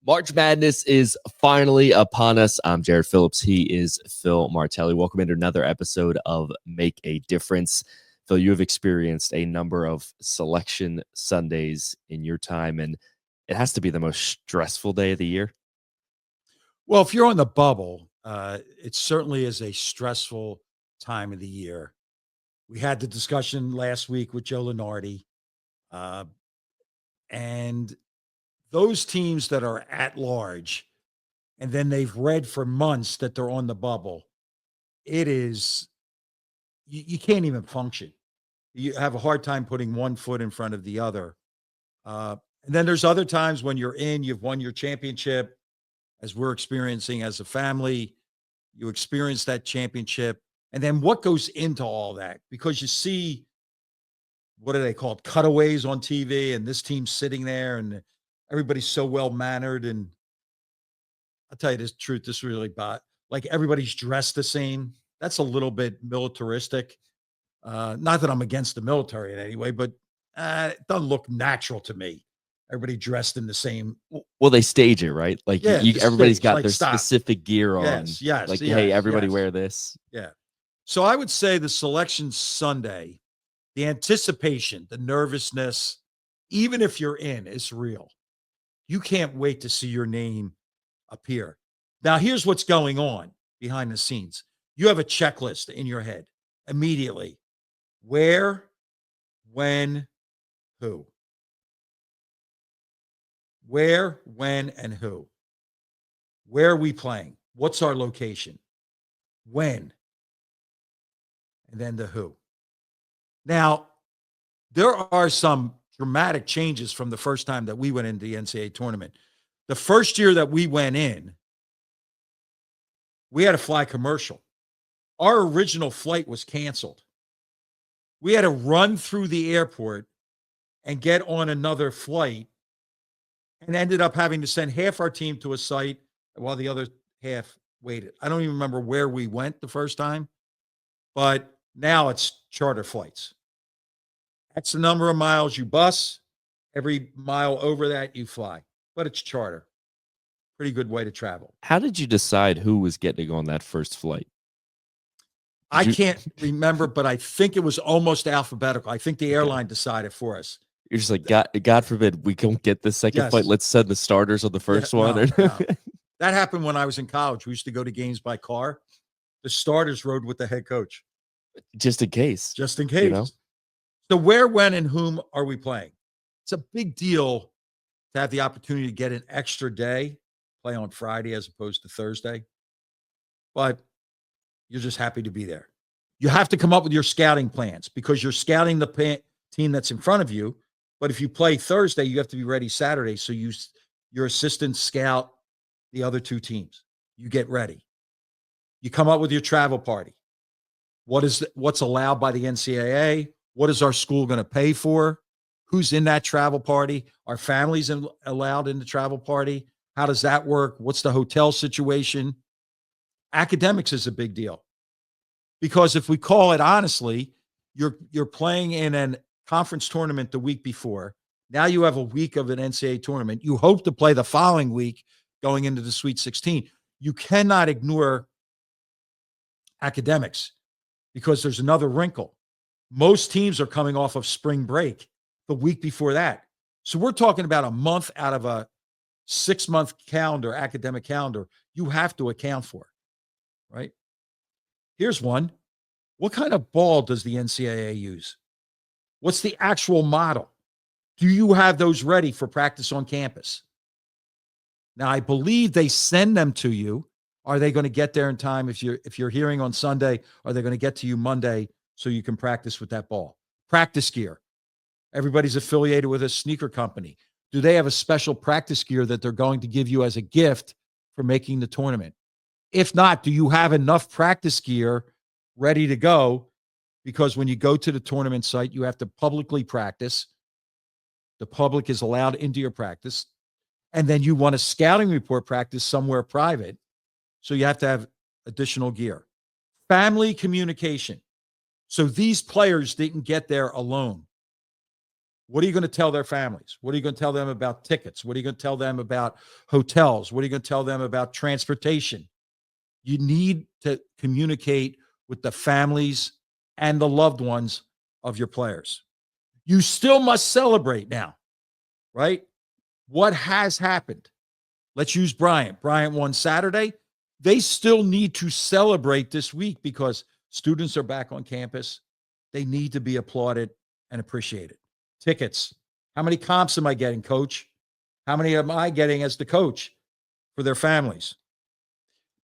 March Madness is finally upon us. I'm Jared Phillips. He is Phil Martelli. Welcome into another episode of Make a Difference. Phil, you have experienced a number of selection Sundays in your time, and it has to be the most stressful day of the year. Well, if you're on the bubble, it certainly is a stressful time of the year. We had the discussion last week with Joe Lenardi, uh, and those teams that are at large, and then they've read for months that they're on the bubble. It is you can't even function. You have a hard time putting one foot in front of the other. And then there's other times when you're in, you've won your championship, as we're experiencing as a family. You experience that championship. And then what goes into all that? Because you see, what are they called? Cutaways on TV, and this team's sitting there, and everybody's so well mannered. And I'll tell you this truth, this really bad. Like everybody's dressed the same. That's a little bit militaristic. Not that I'm against the military in any way, but it doesn't look natural to me. Everybody dressed in the same. Well, they stage it, right? Like Yeah, everybody's got like, their stop. specific gear on. Yes, like, yes, hey, everybody yes. wear this. Yeah. So I would say the selection Sunday, the anticipation, the nervousness, even if you're in, is real. You can't wait to see your name appear. Now, here's what's going on behind the scenes. You have a checklist in your head immediately. Where, when, who? Where, when, and who? Where are we playing? What's our location? When? And then the who. Now, there are some dramatic changes from the first time that we went into the NCAA tournament. The first year that we went in, we had to fly commercial. Our original flight was canceled. We had to run through the airport and get on another flight, and ended up having to send half our team to a site while the other half waited. I don't even remember where we went the first time, but now it's charter flights. That's the number of miles you bus. Every mile over that, you fly, but it's charter. Pretty good way to travel. How did you decide who was getting to go on that first flight? I can't remember, but I think it was almost alphabetical. I think the airline decided for us. You're just like, God forbid we don't get the second Yes. flight. Let's send the starters on the first one. No. That happened when I was in college. We used to go to games by car. The starters rode with the head coach. Just in case. Just in case. You know? So where, when, and whom are we playing? It's a big deal to have the opportunity to get an extra day, play on Friday as opposed to Thursday. But you're just happy to be there. You have to come up with your scouting plans because you're scouting the team that's in front of you. But if you play Thursday, you have to be ready Saturday. So your assistants scout the other two teams. You get ready. You come up with your travel party. What's allowed by the NCAA? What is our school going to pay for? Who's in that travel party? Are families allowed in the travel party? How does that work? What's the hotel situation? Academics is a big deal because if we call it honestly, you're playing in a conference tournament the week before. Now you have a week of an NCAA tournament. You hope to play the following week going into the Sweet 16. You cannot ignore academics because there's another wrinkle. Most teams are coming off of spring break the week before that. So we're talking about a month out of a 6-month calendar, academic calendar, you have to account for, right? Here's one. What kind of ball does the NCAA use? What's the actual model? Do you have those ready for practice on campus? Now, I believe they send them to you. Are they going to get there in time? If you're hearing on Sunday, are they going to get to you Monday so you can practice with that ball? Practice gear. Everybody's affiliated with a sneaker company. Do they have a special practice gear that they're going to give you as a gift for making the tournament? If not, do you have enough practice gear ready to go? Because when you go to the tournament site, you have to publicly practice. The public is allowed into your practice. And then you want a scouting report practice somewhere private. So you have to have additional gear. Family communication. So these players didn't get there alone. What are you going to tell their families? What are you going to tell them about tickets? What are you going to tell them about hotels? What are you going to tell them about transportation? You need to communicate with the families and the loved ones of your players. You still must celebrate now, right? What has happened? Let's use Bryant. Bryant won Saturday. They still need to celebrate this week because students are back on campus. They need to be applauded and appreciated. Tickets. How many comps am I getting, coach? How many am I getting as the coach for their families?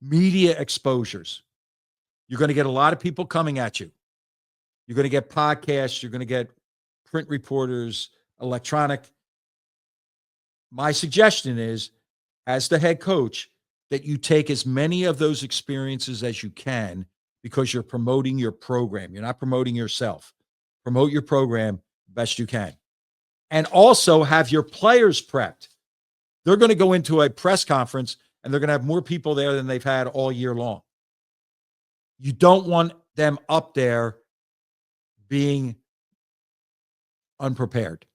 Media exposures. You're going to get a lot of people coming at you. You're going to get podcasts. You're going to get print reporters, electronic. My suggestion is, as the head coach, that you take as many of those experiences as you can because you're promoting your program. You're not promoting yourself. Promote your program best you can. And also have your players prepped. They're going to go into a press conference and they're going to have more people there than they've had all year long. You don't want them up there being unprepared.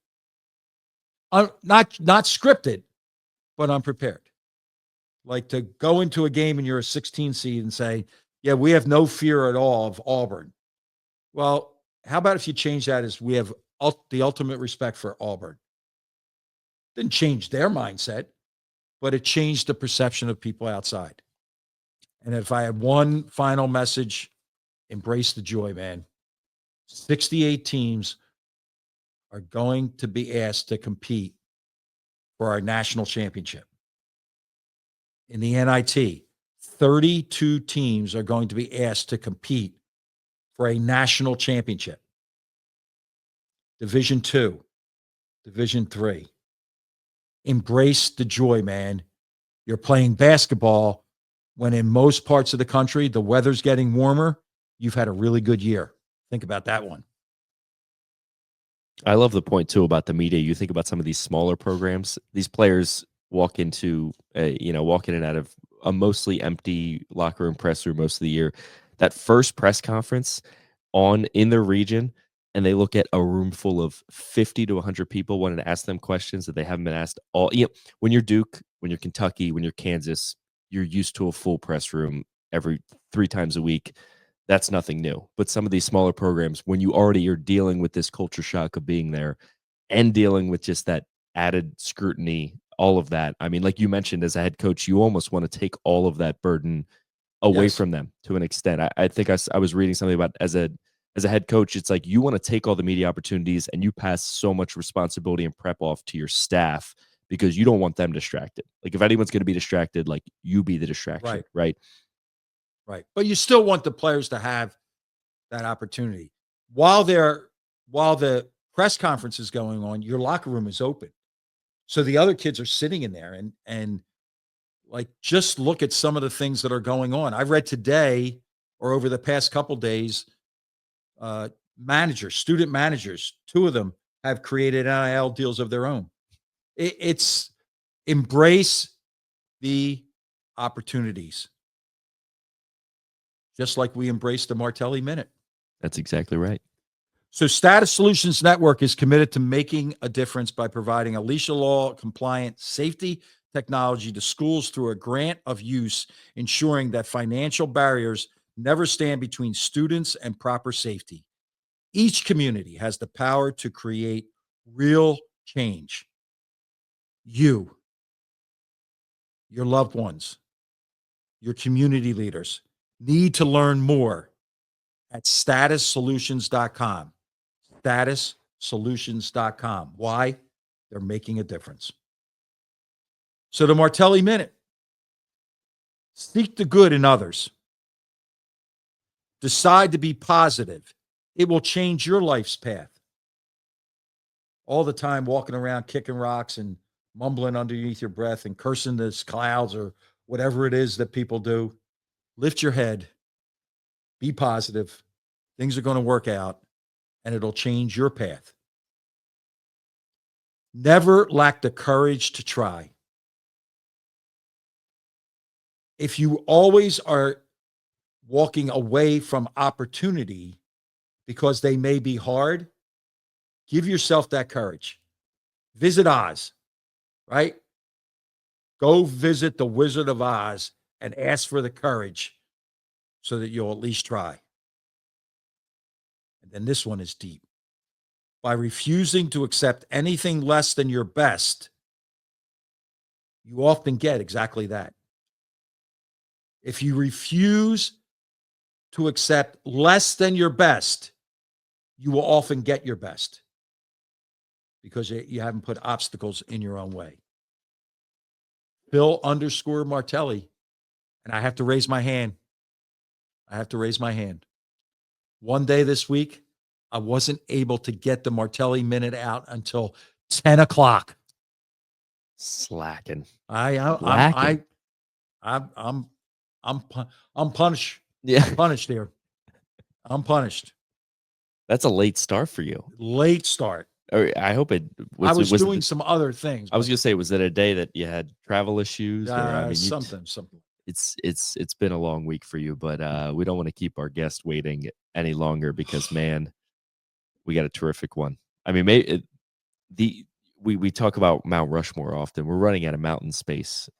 Not scripted, but unprepared. Like to go into a game and you're a 16 seed and say, yeah, we have no fear at all of Auburn. Well, how about if you change that as we have the ultimate respect for Auburn? Didn't change their mindset, but it changed the perception of people outside. And if I had one final message, embrace the joy, man. 68 teams are going to be asked to compete for our national championship. In the NIT, 32 teams are going to be asked to compete for a national championship. Division 2, Division 3. Embrace the joy, man. You're playing basketball when in most parts of the country, the weather's getting warmer. You've had a really good year. Think about that one. I love the point too about the media. You think about some of these smaller programs. These players walk in and out of a mostly empty locker room, press room most of the year. That first press conference in their region, and they look at a room full of 50 to 100 people wanting to ask them questions that they haven't been asked all. When you're Duke, when you're Kentucky, when you're Kansas, you're used to a full press room every 3 times a week. That's nothing new. But some of these smaller programs, when you already are dealing with this culture shock of being there and dealing with just that added scrutiny, all of that. I mean, like you mentioned, as a head coach, you almost want to take all of that burden away from them to an extent. I think I was reading something about as a head coach, it's like you want to take all the media opportunities and you pass so much responsibility and prep off to your staff because you don't want them distracted. Like if anyone's going to be distracted, like you be the distraction, right? Right. But you still want the players to have that opportunity. While the press conference is going on, your locker room is open. So the other kids are sitting in there and like just look at some of the things that are going on. I read today or over the past couple days, student managers, 2 of them have created NIL deals of their own. It's embrace the opportunities. Just like we embraced the Martelli Minute. That's exactly right. So Status Solutions Network is committed to making a difference by providing Alicia Law compliant safety technology to schools through a grant of use, ensuring that financial barriers never stand between students and proper safety. Each community has the power to create real change. You, your loved ones, your community leaders need to learn more at statussolutions.com. Statussolutions.com. Why? They're making a difference. So the Martelli Minute. Seek the good in others. Decide to be positive. It will change your life's path. All the time walking around kicking rocks and mumbling underneath your breath and cursing the clouds or whatever it is that people do. Lift your head. Be positive. Things are going to work out and it'll change your path. Never lack the courage to try. If you always are walking away from opportunity because they may be hard, Give yourself that courage. Visit Oz, right? Go visit the Wizard of Oz and ask for the courage so that you'll at least try. And then this one is deep. By refusing to accept anything less than your best, you often get exactly that. If you refuse to accept less than your best, you will often get your best because you haven't put obstacles in your own way. Phil _Martelli, and I have to raise my hand. One day this week, I wasn't able to get the Martelli minute out until 10 o'clock. Slacking. I'm punished. Yeah. I'm punished here. I'm punished. That's a late start for you. Late start. I hope it was. I was was doing some other things. I was going to say, was it a day that you had travel issues? Or, I mean, something. It's been a long week for you, but we don't want to keep our guest waiting any longer because, man, we got a terrific one. I mean, we talk about Mount Rushmore often. We're running out of mountain space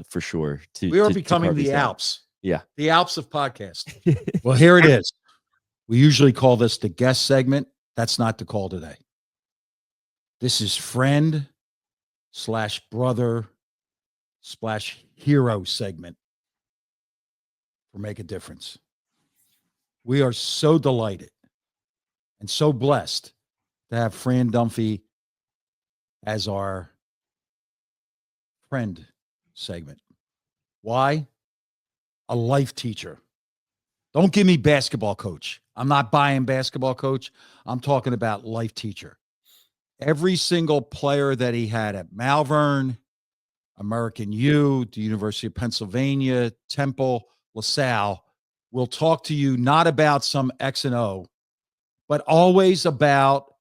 for sure. We are becoming the Alps. Yeah. The Alps of podcast. Well, here it is. We usually call this the guest segment. That's not the call today. This is friend / brother / hero segment for Make a Difference. We are so delighted and so blessed to have Fran Dunphy as our friend segment. Why? A life teacher. Don't give me basketball coach. I'm not buying basketball coach. I'm talking about life teacher. Every single player that he had at Malvern, American U, the University of Pennsylvania, Temple, LaSalle, will talk to you not about some X and O, but always about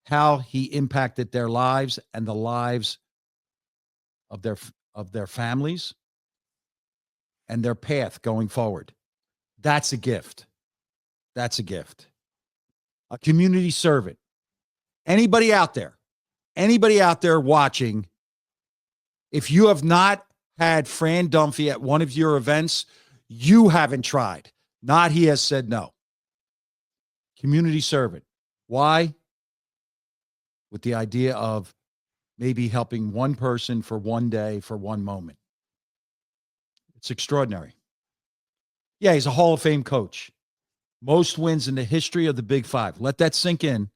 how he impacted their lives and the lives of their families and their path going forward. That's a gift. That's a gift. A community servant. Anybody out there watching, if you have not had Fran Dunphy at one of your events, you haven't tried. Not he has said no. Community servant. Why? With the idea of maybe helping one person for one day, for one moment. It's extraordinary. Yeah, he's a Hall of Fame coach. Most wins in the history of the Big Five. Let that sink in.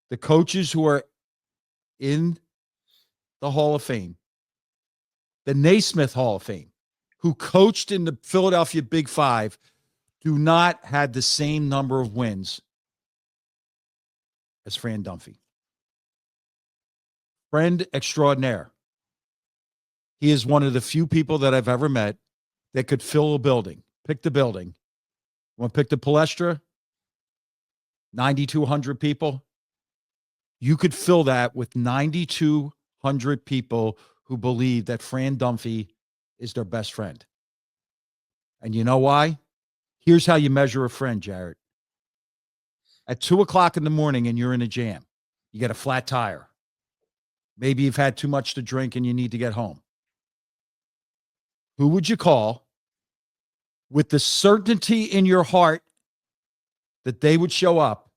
The coaches who are in the Hall of Fame, the Naismith Hall of Fame, who coached in the Philadelphia Big Five, do not have the same number of wins as Fran Dunphy. Friend extraordinaire. He is one of the few people that I've ever met that could fill a building. Pick the building. Want to pick the Palestra? 9,200 people. You could fill that with 9,200 people who believe that Fran Dunphy is their best friend. And you know why? Here's how you measure a friend, Jarrett. At 2 o'clock in the morning and you're in a jam, you get a flat tire. Maybe you've had too much to drink and you need to get home. Who would you call with the certainty in your heart that they would show up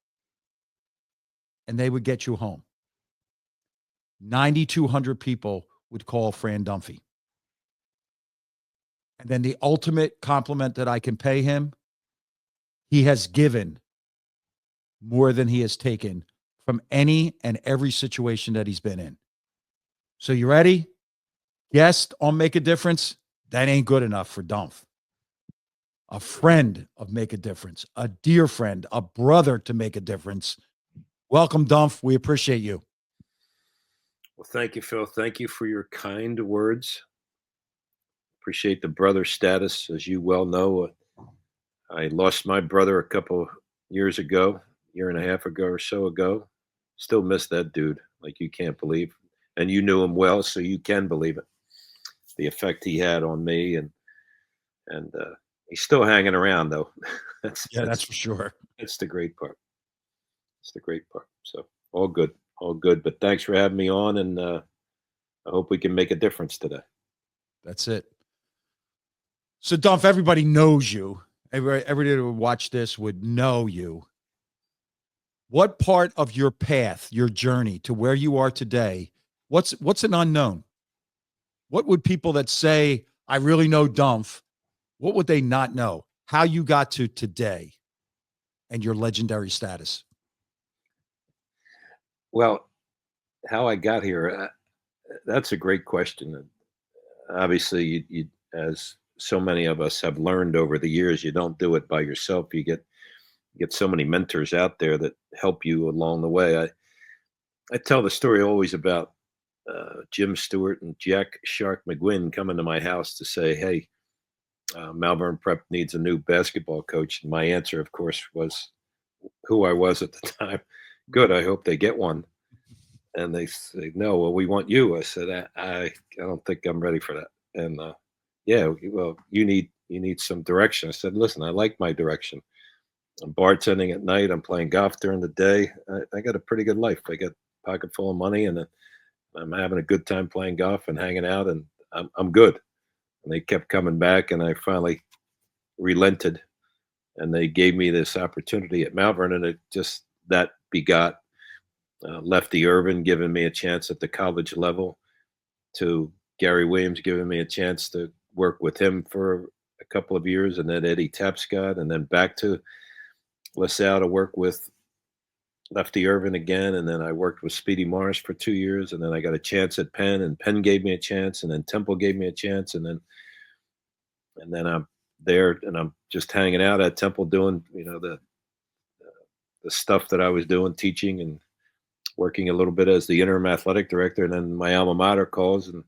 and they would get you home? 9,200 people would call Fran Dunphy. And then the ultimate compliment that I can pay him, he has given more than he has taken from any and every situation that he's been in. So you ready? Guest on Make a Difference? That ain't good enough for Dunph. A friend of Make a Difference, a dear friend, a brother to Make a Difference. Welcome, Dunph. We appreciate you. Well, thank you, Phil. Thank you for your kind words. Appreciate the brother status. As you well know, I lost my brother a couple years ago, year and a half ago or so ago. Still miss that dude like you can't believe. And you knew him well, so you can believe it. The effect he had on me, and he's still hanging around, though. That's for sure. That's the great part. It's the great part. So All good, all good. But thanks for having me on, and I hope we can make a difference today. That's it. So, Dunph, everybody knows you. Everybody who would watch this would know you. What part of your path, your journey to where you are today, what's an unknown? What would people that say, I really know Dunph, what would they not know? How you got to today and your legendary status? Well, how I got here, that's a great question. And obviously, as so many of us have learned over the years, you don't do it by yourself. You get so many mentors out there that help you along the way. I tell the story always about Jim Stewart and Jack Shark McGuinn coming to my house to say, "Hey, Malvern Prep needs a new basketball coach." And my answer, of course, was who I was at the time. Good. I hope they get one. And they say, "No, well, we want you." I said, I don't think I'm ready for that." And yeah, well, you need some direction. I said, "Listen, I like my direction. I'm bartending at night. I'm playing golf during the day. I got a pretty good life. I got a pocket full of money, and I'm having a good time playing golf and hanging out, and I'm good." And they kept coming back, and I finally relented, and they gave me this opportunity at Malvern, and it just that begot Lefty Irvin giving me a chance at the college level, to Gary Williams giving me a chance to work with him for a couple of years, and then Eddie Tapscott, and then back to LaSalle to work with Lefty Irvin again, and then I worked with Speedy Morris for 2 years, and then I got a chance at Penn, and Penn gave me a chance, and then Temple gave me a chance, and then I'm there, and I'm just hanging out at Temple doing the stuff that I was doing, teaching and working a little bit as the interim athletic director, and then my alma mater calls, and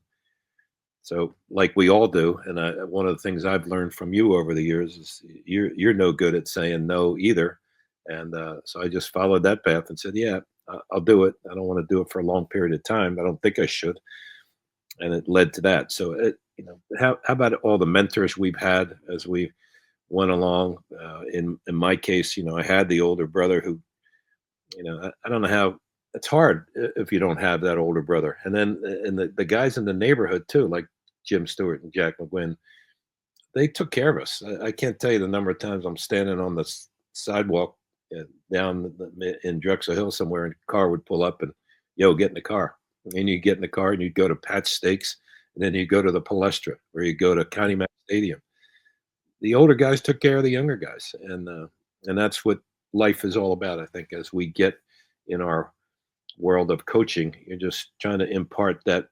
so like we all do, and one of the things I've learned from you over the years is you're no good at saying no either. And so I just followed that path and said, "Yeah, I'll do it. I don't want to do it for a long period of time. I don't think I should." And it led to that. So, how about all the mentors we've had as we went along? In my case, I had the older brother who, I don't know how. It's hard if you don't have that older brother. And then and the guys in the neighborhood too, like Jim Stewart and Jack McGuinn, they took care of us. I can't tell you the number of times I'm standing on the sidewalk down in Drexel Hill somewhere, and a car would pull up and, "Yo, get in the car." And you get in the car and you'd go to Pat's Steaks, and then you go to the Palestra, or you go to Connie Mack Stadium. The older guys took care of the younger guys, and that's what life is all about. I think as we get in our world of coaching, you're just trying to impart the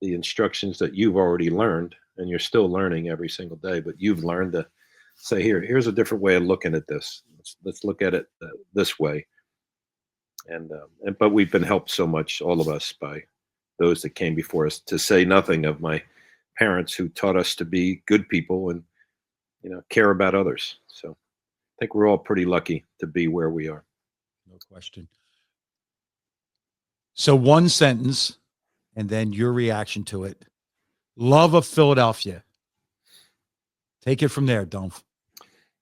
instructions that you've already learned, and you're still learning every single day, but you've learned to say, here's a different way of looking at this. Let's look at it this way. And but we've been helped so much, all of us, by those that came before us, to say nothing of my parents who taught us to be good people and care about others. So I think we're all pretty lucky to be where we are. No question. So one sentence, and then your reaction to it. Love of Philadelphia. Take it from there, Dunph.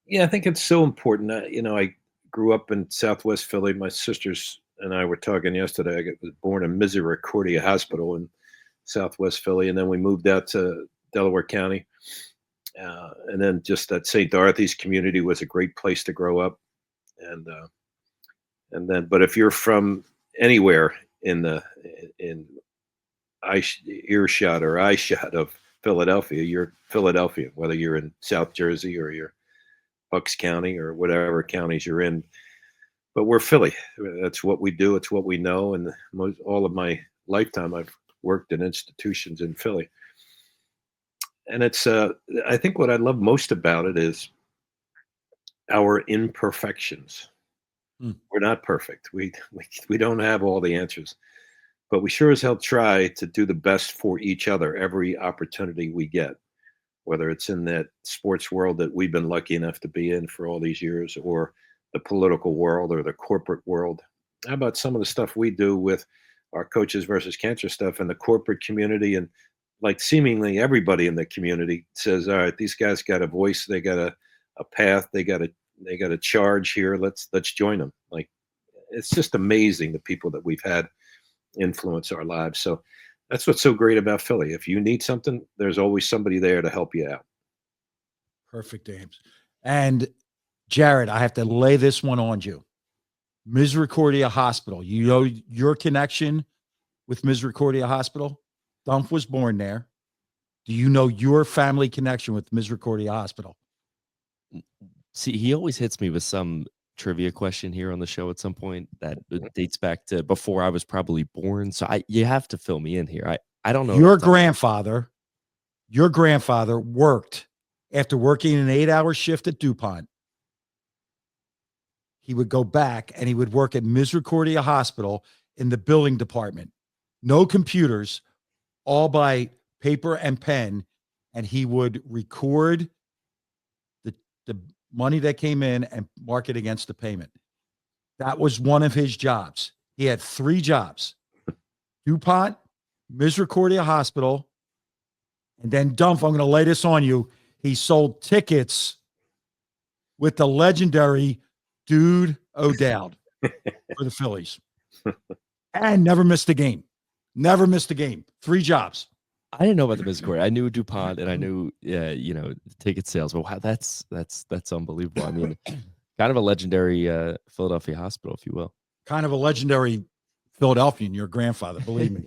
Yeah, I think it's so important. I grew up in Southwest Philly. My sisters and I were talking yesterday. I was born in Misericordia Hospital in Southwest Philly, and then we moved out to Delaware County. And then just that St. Dorothy's community was a great place to grow up. And then, but if you're from anywhere in earshot or eyeshot of Philadelphia, you're Philadelphia, whether you're in South Jersey or you're Bucks County or whatever counties you're in. But we're Philly. That's what we do. It's what we know. And all of my lifetime, I've worked in institutions in Philly. And it's, I think what I love most about it is our imperfections. We're not perfect. We don't have all the answers, but we sure as hell try to do the best for each other every opportunity we get, whether it's in that sports world that we've been lucky enough to be in for all these years, or the political world or the corporate world. How about some of the stuff we do with our Coaches versus Cancer stuff in the corporate community? And like seemingly everybody in the community says, all right, these guys got a voice, they got a path, they got a charge here. Let's join them. Like, it's just amazing the people that we've had influence our lives. So that's what's so great about Philly. If you need something, there's always somebody there to help you out. Perfect, Ames. And Jared, I have to lay this one on you. Misericordia Hospital. You know your connection with Misericordia Hospital? Dump was born there. Do you know your family connection with Misericordia Hospital? See, he always hits me with some trivia question here on the show at some point that dates back to before I was probably born. So you have to fill me in here. I don't know. Your grandfather worked after working an 8-hour shift at DuPont. He would go back and he would work at Misericordia Hospital in the billing department. No computers, all by paper and pen. And he would record the money that came in and mark it against the payment. That was one of his jobs. He had 3 jobs: DuPont, Misericordia Hospital, and then Dump. I'm going to lay this on you. He sold tickets with the legendary Dude O'Dowd for the Phillies and never missed a game. Never missed a game. 3 jobs. I didn't know about the Misericordia. I knew DuPont and I knew, ticket sales. But wow, that's unbelievable. I mean, kind of a legendary Philadelphia hospital, if you will. Kind of a legendary Philadelphian, your grandfather, believe me.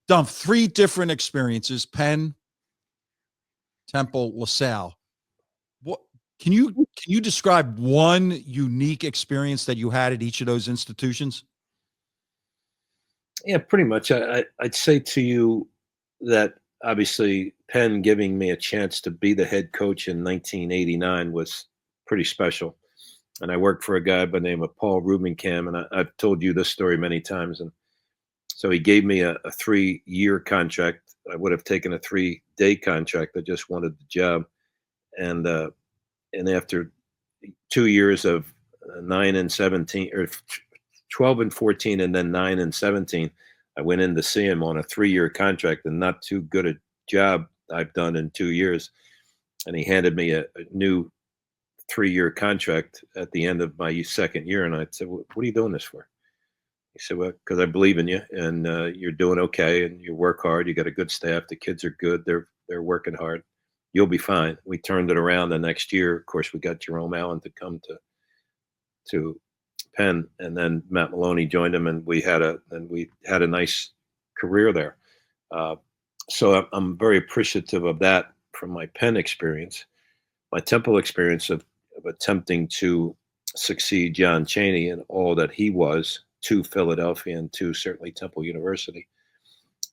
Dump, 3 different experiences: Penn, Temple, LaSalle. What can you describe one unique experience that you had at each of those institutions? Yeah, pretty much. I'd say to you that obviously Penn giving me a chance to be the head coach in 1989 was pretty special. And I worked for a guy by the name of Paul Rubenkamp, and I've told you this story many times. And so he gave me a 3-year contract. I would have taken a 3-day contract. I just wanted the job. And after 2 years of 9 and 17, or 12 and 14, and then 9 and 17, I went in to see him on a 3-year contract, and not too good a job I've done in 2 years. And he handed me a new 3-year contract at the end of my 2nd year. And I said, "What are you doing this for?" He said, "Well, because I believe in you, and you're doing okay, and you work hard. You got a good staff. The kids are good. They're working hard. You'll be fine." We turned it around the next year. Of course, we got Jerome Allen to come to Penn, and then Matt Maloney joined him, and we had a nice career there. So I'm very appreciative of that from my Penn experience. My Temple experience of attempting to succeed John Chaney and all that he was to Philadelphia and to certainly Temple University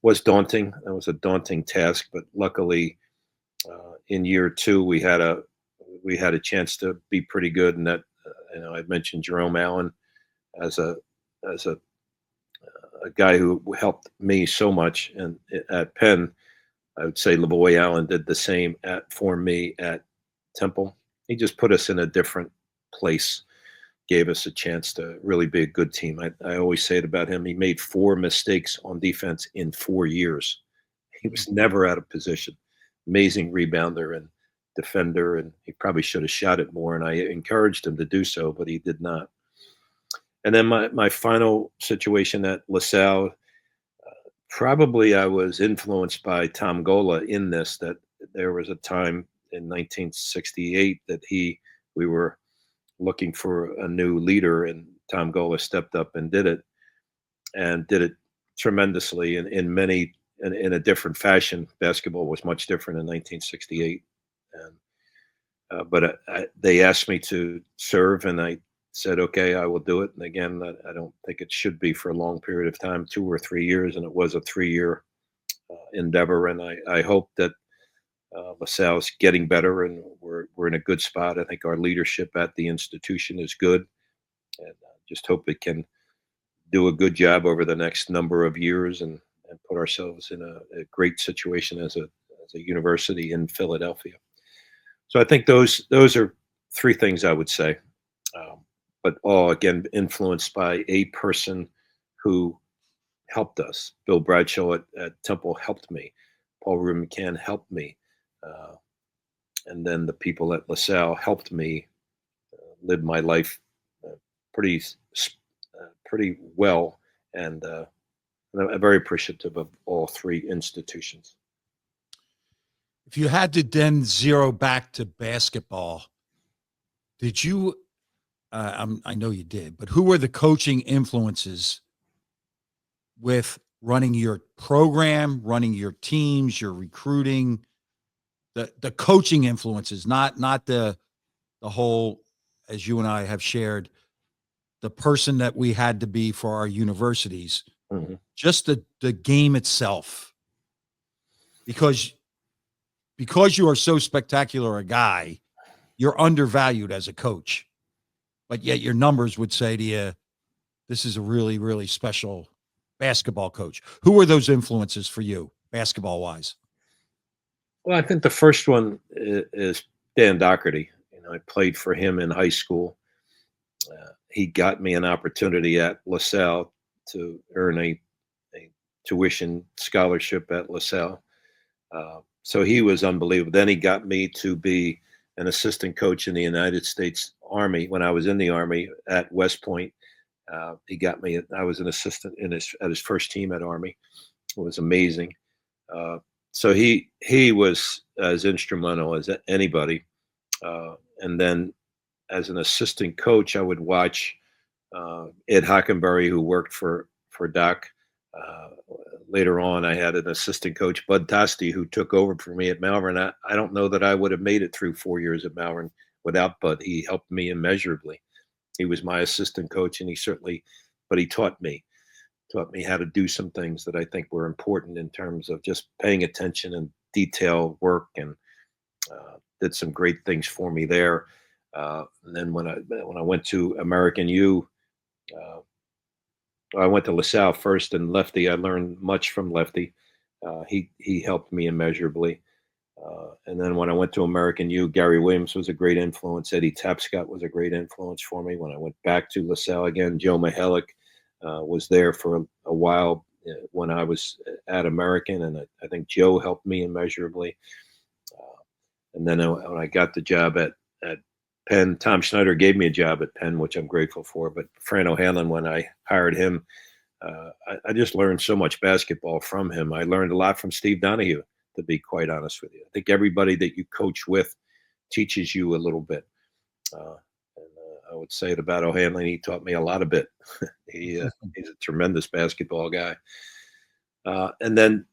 was daunting. That was a daunting task, but luckily, in year 2, we had a chance to be pretty good. And that, I'd mentioned Jerome Allen as a guy who helped me so much. And at Penn, I would say LaVoy Allen did the same for me at Temple. He just put us in a different place, gave us a chance to really be a good team. I always say it about him. He made 4 mistakes on defense in 4 years. He was never out of position. Amazing rebounder and defender, and he probably should have shot it more, and I encouraged him to do so, but he did not. And then my final situation at LaSalle, probably I was influenced by Tom Gola in this, that there was a time in 1968 that we were looking for a new leader, and Tom Gola stepped up and did it tremendously in a different fashion. Basketball was much different in 1968, but they asked me to serve, and I said, "Okay, I will do it." And again, I don't think it should be for a long period of time, 2 or 3 years, and it was a 3-year endeavor. And I hope that LaSalle's getting better, and we're in a good spot. I think our leadership at the institution is good, and just hope it can do a good job over the next number of years and put ourselves in a great situation as a university in Philadelphia. So I think those are 3 things I would say, but all again influenced by a person who helped us. Bill Bradshaw at Temple helped me. Paul Rubenkamp helped me. And then the people at LaSalle helped me live my life pretty well, and I'm very appreciative of all three institutions. If you had to then zero back to basketball, did you? I know you did, but who were the coaching influences with running your program, running your teams, your recruiting, the coaching influences, not the whole, as you and I have shared, the person that we had to be for our universities, just the game itself, because you are so spectacular a guy, you're undervalued as a coach, but yet your numbers would say to you, this is a really, really special basketball coach. Who were those influences for you, basketball wise? Well, I think the first one is Dan Doherty. I played for him in high school. He got me an opportunity at LaSalle to earn a tuition scholarship at LaSalle. So he was unbelievable. Then he got me to be an assistant coach in the United States Army when I was in the Army at West Point. He got me. I was an assistant at his first team at Army. It was amazing. So he was as instrumental as anybody. And then as an assistant coach, I would watch Ed Hockenberry, who worked for Doc. Later on, I had an assistant coach, Bud Tosti, who took over for me at Malvern. I don't know that I would have made it through 4 years at Malvern without Bud. He helped me immeasurably. He was my assistant coach, and but he taught me how to do some things that I think were important in terms of just paying attention and detail work, and did some great things for me there. And then when I went to American U, I went to LaSalle first, and Lefty. I learned much from Lefty. He helped me immeasurably. And then when I went to American U, Gary Williams was a great influence. Eddie Tapscott was a great influence for me. When I went back to LaSalle again, Joe Mihalik was there for a while when I was at American, and I think Joe helped me immeasurably. And then when I got the job at Penn, Tom Schneider gave me a job at Penn, which I'm grateful for. But Fran O'Hanlon, when I hired him, I just learned so much basketball from him. I learned a lot from Steve Donahue, to be quite honest with you. I think everybody that you coach with teaches you a little bit. I would say it about O'Hanlon. He taught me a lot of bit. He's a tremendous basketball guy. And then,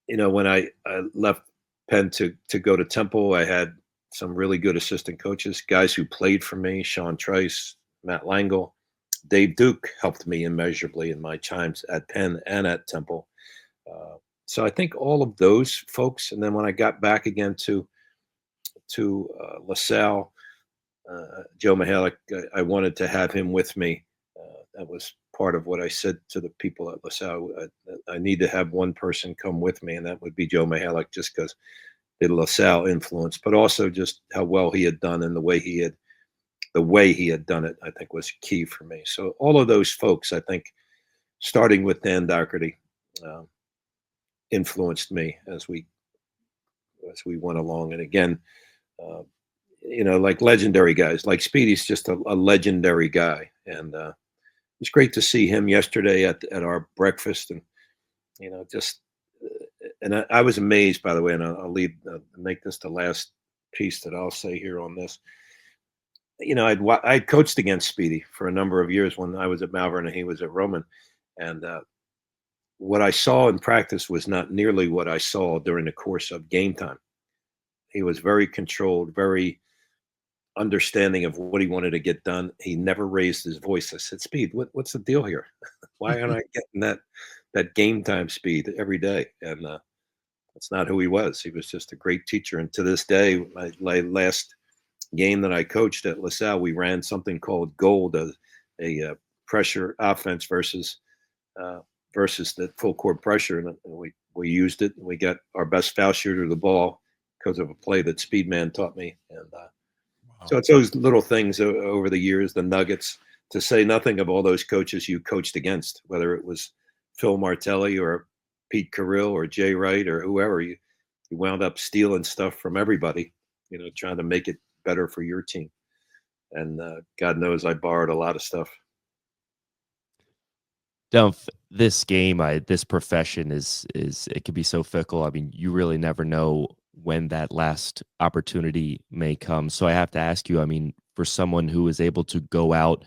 when I left Penn to go to Temple, I had some really good assistant coaches, guys who played for me, Sean Trice, Matt Langle. Dave Duke helped me immeasurably in my times at Penn and at Temple. So I think all of those folks. And then when I got back again to LaSalle, Joe Mihalik, I wanted to have him with me. That was part of what I said to the people at LaSalle. I need to have one person come with me, and that would be Joe Mihalik, just because the LaSalle influence, but also just how well he had done and the way he had done it, I think was key for me. So all of those folks, I think, starting with Dan Doherty, influenced me as we went along. And again, like legendary guys, like Speedy's just a legendary guy. And it was great to see him yesterday at our breakfast, and and I was amazed, by the way, and I'll make this the last piece that I'll say here on this. I'd coached against Speedy for a number of years when I was at Malvern and he was at Roman, and what I saw in practice was not nearly what I saw during the course of game time. He was very controlled, very understanding of what he wanted to get done. He never raised his voice. I said, "Speed, what's the deal here? Why aren't I getting that game time speed every day?" And that's not who he was. He was just a great teacher. And to this day, my last game that I coached at LaSalle, we ran something called Gold, a pressure offense versus the full court pressure, and we used it. And we got our best foul shooter the ball because of a play that Speedman taught me. And so it's those little things over the years, the nuggets, to say nothing of all those coaches you coached against, whether it was Phil Martelli or Pete Carrill or Jay Wright or whoever. You wound up stealing stuff from everybody, trying to make it better for your team. And God knows I borrowed a lot of stuff Dumph, this game, this profession is it can be so fickle. I mean, you really never know when that last opportunity may come. So I have to ask you, I mean, for someone who is able to go out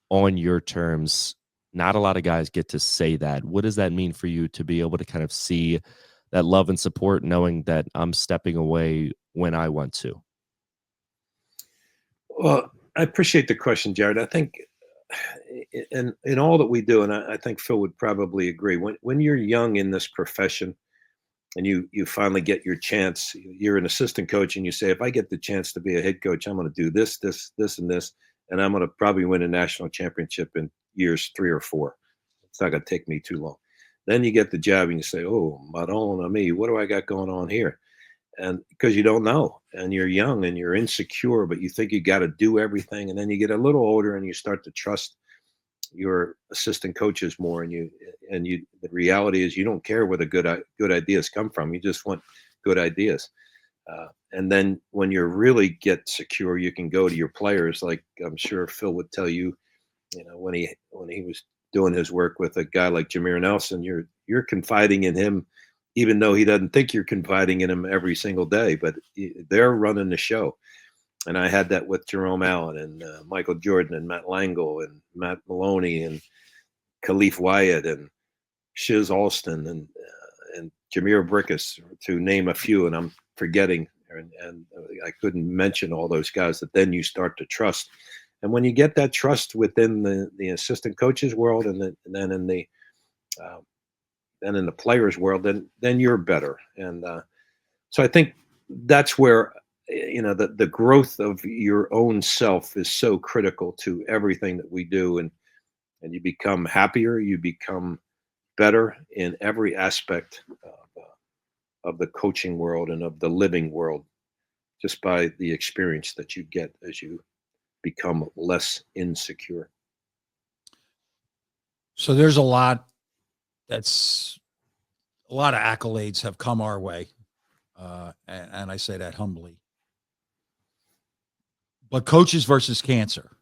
on your terms, not a lot of guys get to say that. What does that mean for you to be able to kind of see that love and support, knowing that I'm stepping away when I want to? Well, I appreciate the question, Jared. I think in all that we do, and I think Phil would probably agree, when you're young in this profession and you finally get your chance, you're an assistant coach and you say, if I get the chance to be a head coach, I'm going to do this, this, this, and this, and I'm going to probably win a national championship in years 3 or 4. It's not going to take me too long. Then you get the job and you say, oh, Madonna me, what do I got going on here? And because you don't know and you're young and you're insecure, but you think you got to do everything. And then you get a little older and you start to trust your assistant coaches more, and the reality is you don't care where the good ideas come from. You just want good ideas. And then when you really get secure, you can go to your players, like I'm sure Phil would tell you, when he was doing his work with a guy like Jameer Nelson, you're confiding in him, even though he doesn't think you're confiding in him every single day, but they're running the show. And I had that with Jerome Allen and Michael Jordan and Matt Langle and Matt Maloney and Khalif Wyatt and Shiz Alston and Jameer Brickus, to name a few. And I'm forgetting, and I couldn't mention all those guys that then you start to trust. And when you get that trust within the assistant coaches world, and then in the players world, then you're better. And so I think that's where the growth of your own self is so critical to everything that we do, and you become happier, you become better in every aspect of the coaching world and of the living world, just by the experience that you get as you become less insecure. So there's a lot of accolades have come our way. And I say that humbly. But coaches versus cancer.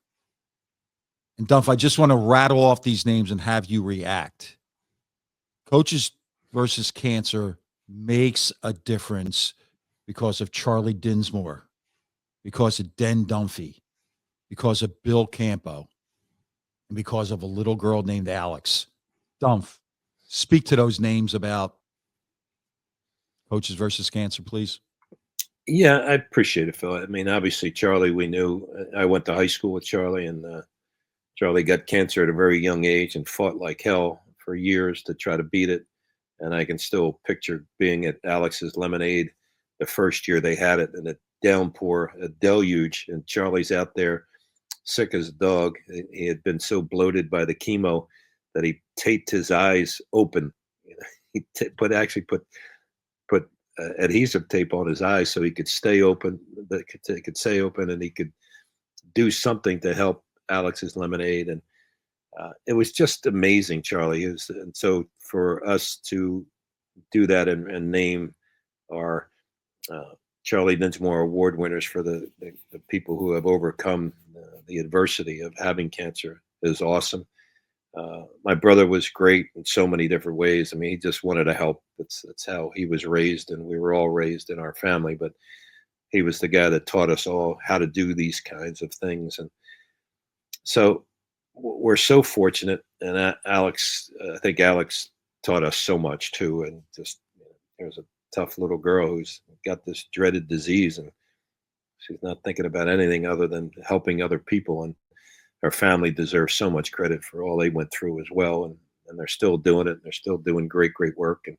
And Dumph, I just want to rattle off these names and have you react. Coaches versus cancer makes a difference because of Charlie Dinsmore, because of Den Dunphy, because of Bill Campo, and because of a little girl named Alex. Dumph, speak to those names about coaches versus cancer, please. Yeah, I appreciate it, Phil. I mean, obviously, Charlie, we knew. I went to high school with Charlie, and Charlie got cancer at a very young age and fought like hell for years to try to beat it. And I can still picture being at Alex's Lemonade the first year they had it, and a downpour, a deluge, and Charlie's out there sick as a dog. He had been so bloated by the chemo that he taped his eyes open. He put adhesive tape on his eyes so he could stay open. That could stay open, and he could do something to help Alex's Lemonade. And it was just amazing, Charlie. And so for us to do that and name our Charlie Dinsmore Award winners for the people who have overcome the adversity of having cancer is awesome. My brother was great in so many different ways. I mean, he just wanted to help. That's how he was raised, and we were all raised in our family. But he was the guy that taught us all how to do these kinds of things. And so we're so fortunate. And Alex, I think Alex taught us so much too. And just, there's a tough little girl who's got this dreaded disease, and she's not thinking about anything other than helping other people. And her family deserves so much credit for all they went through as well. And they're still doing it. And they're still doing great, great work. And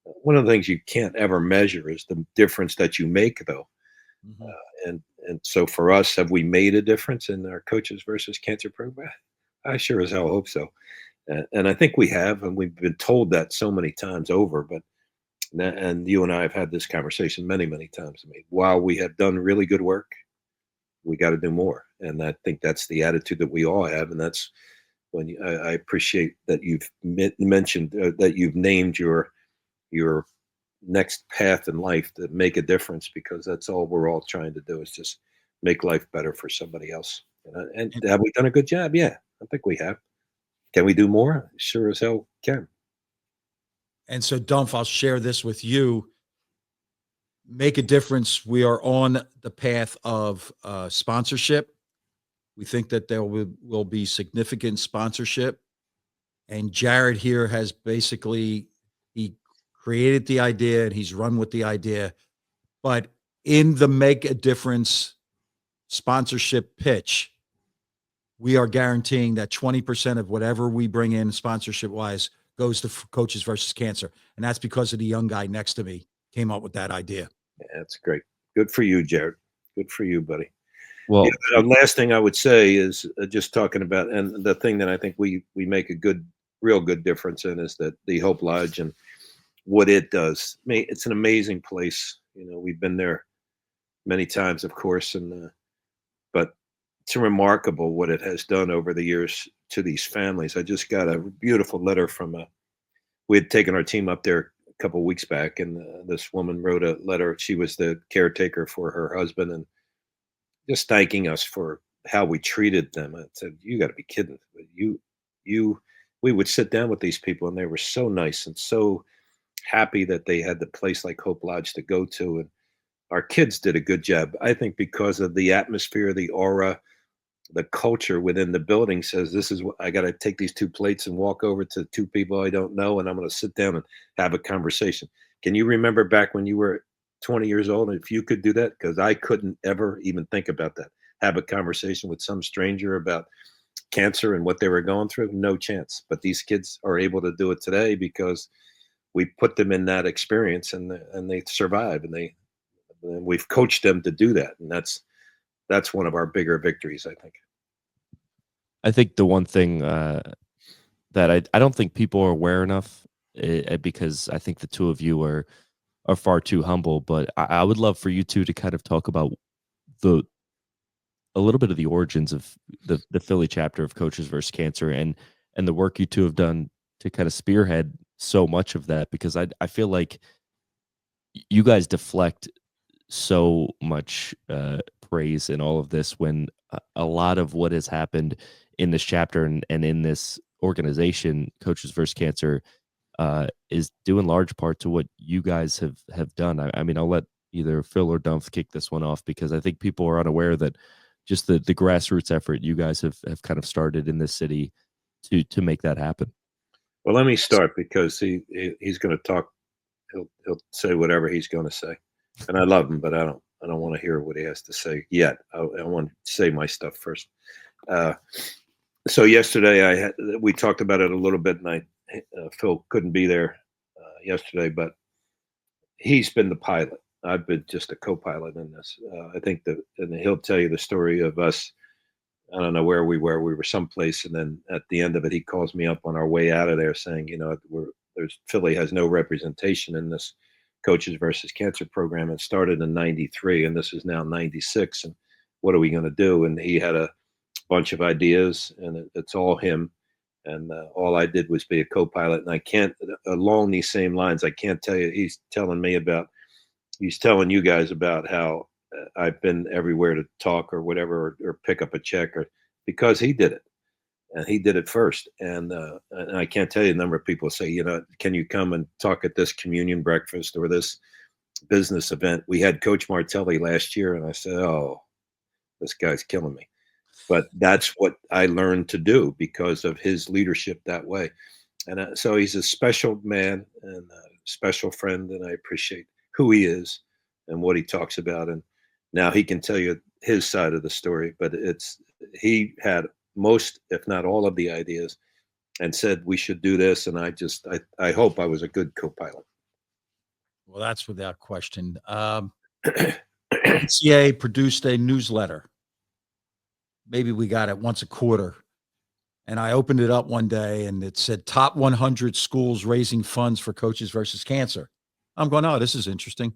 one of the things you can't ever measure is the difference that you make, though. Mm-hmm. And so for us, have we made a difference in our coaches versus cancer program? I sure as hell hope so. And I think we have, and we've been told that so many times over. But and you and I have had this conversation many, many times. I mean, while we have done really good work, we got to do more. And I think that's the attitude that we all have. And that's when I appreciate that you've mentioned that you've named your next path in life to make a difference, because that's all we're all trying to do is just make life better for somebody else. And have we done a good job? Yeah, I think we have. Can we do more? Sure as hell can. And so, Dunph, I'll share this with you. Make a difference. We are on the path of sponsorship. We think that there will be significant sponsorship. And Jared here has basically, he created the idea and he's run with the idea. But in the Make a Difference sponsorship pitch, we are guaranteeing that 20% of whatever we bring in sponsorship wise goes to Coaches versus Cancer. And that's because of the young guy next to me came up with that idea. Yeah, that's great. Good for you, Jared. Good for you, buddy. Well, The last thing I would say is just talking about, and the thing that I think we make a real good difference in is that the Hope Lodge and what it does. I mean, it's an amazing place. We've been there many times, of course, and but it's remarkable what it has done over the years to these families. I just got a beautiful letter from we had taken our team up there a couple of weeks back, and this woman wrote a letter. She was the caretaker for her husband, and just thanking us for how we treated them. I said, "You got to be kidding! We would sit down with these people, and they were so nice and so happy that they had the place like Hope Lodge to go to, and our kids did a good job. I think because of the atmosphere, the aura, the culture within the building says this is what I got to take these two plates and walk over to two people I don't know, and I'm going to sit down and have a conversation. Can you remember back when you were 20 years old, if you could do that? Because I couldn't ever even think about that. Have a conversation with some stranger about cancer and what they were going through? No chance. But these kids are able to do it today because we put them in that experience, and they survive, and we've coached them to do that, and that's one of our bigger victories, I think. I think the one thing that I don't think people are aware enough, because I think the two of you are far too humble. But I would love for you two to kind of talk about a little bit of the origins of the Philly chapter of Coaches versus Cancer, and the work you two have done to kind of spearhead so much of that, because I feel like you guys deflect so much praise in all of this, when a lot of what has happened in this chapter and in this organization, Coaches versus Cancer, is due in large part to what you guys have done. I mean, I'll let either Phil or Dunph kick this one off, because I think people are unaware that just the grassroots effort you guys have kind of started in this city to make that happen. Well, let me start, because he's going to talk. He'll say whatever he's going to say, and I love him, but I don't want to hear what he has to say yet. I want to say my stuff first. So yesterday we talked about it a little bit, and Phil couldn't be there yesterday, but he's been the pilot. I've been just a co-pilot in this. I think and he'll tell you the story of us. I don't know where we were. We were someplace, and then at the end of it, he calls me up on our way out of there, saying, Philly has no representation in this Coaches versus Cancer program. It started in '93, and this is now '96. And what are we going to do? And he had a bunch of ideas, and it's all him. And all I did was be a co-pilot. And I can't, along these same lines, I can't tell you. He's telling you guys about how I've been everywhere to talk or whatever, or pick up a check, or because he did it, and he did it first. And I can't tell you the number of people say, can you come and talk at this communion breakfast or this business event? We had Coach Martelli last year, and I said, oh, this guy's killing me. But that's what I learned to do because of his leadership that way. And so he's a special man and a special friend, and I appreciate who he is and what he talks about. And now he can tell you his side of the story, but he had most, if not all, of the ideas, and said we should do this. And I hope I was a good co-pilot. Well, that's without question. NCA produced a newsletter. Maybe we got it once a quarter. And I opened it up one day, and it said top 100 schools raising funds for Coaches versus Cancer. I'm going, oh, this is interesting.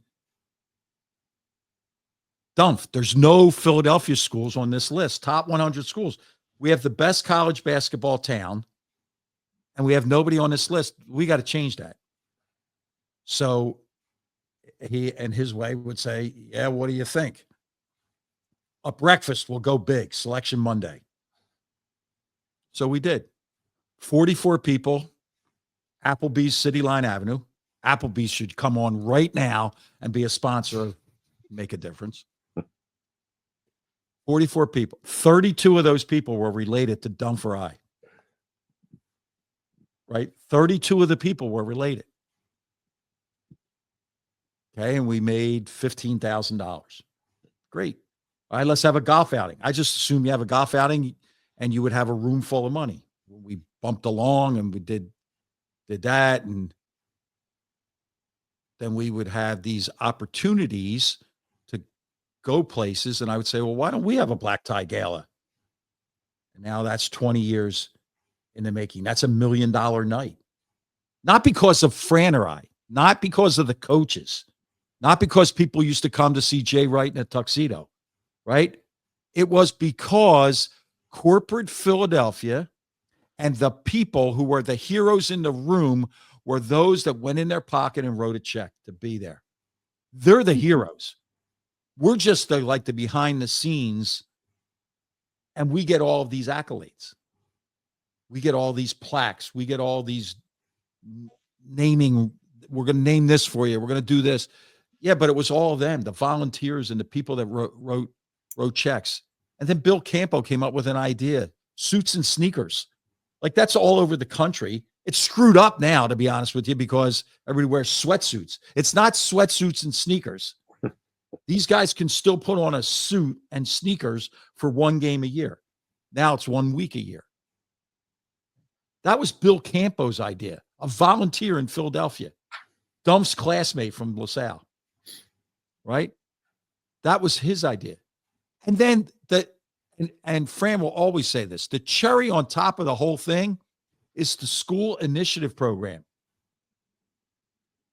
Dunph, there's no Philadelphia schools on this list. Top 100 schools. We have the best college basketball town, and we have nobody on this list. We got to change that. So he, in his way, would say, yeah, what do you think? A breakfast will go big, Selection Monday. So we did. 44 people, Applebee's, City Line Avenue. Applebee's should come on right now and be a sponsor of Make a Difference. 44 people. 32 of those people were related to Dunphy. Right? 32 of the people were related. Okay, and we made $15,000. Great. All right, let's have a golf outing. I just assume you have a golf outing and you would have a room full of money. We bumped along and we did that, and then we would have these opportunities to go places. And I would say, well, why don't we have a black tie gala? And now that's 20 years in the making. That's $1 million night. Not because of Fran or I, not because of the coaches, not because people used to come to see Jay Wright in a tuxedo, right? It was because corporate Philadelphia and the people who were the heroes in the room were those that went in their pocket and wrote a check to be there. They're the heroes. We're just the behind the scenes, and we get all of these accolades. We get all these plaques. We get all these naming. We're going to name this for you. We're going to do this. Yeah, but it was all of them, the volunteers and the people that wrote checks. And then Bill Campo came up with an idea, suits and sneakers. Like, that's all over the country. It's screwed up now, to be honest with you, because everybody wears sweatsuits. It's not sweatsuits and sneakers. These guys can still put on a suit and sneakers for one game a year. Now it's 1 week a year. That was Bill Campo's idea, a volunteer in Philadelphia, Dump's classmate from LaSalle, right? That was his idea. And then and Fran will always say this, the cherry on top of the whole thing is the school initiative program.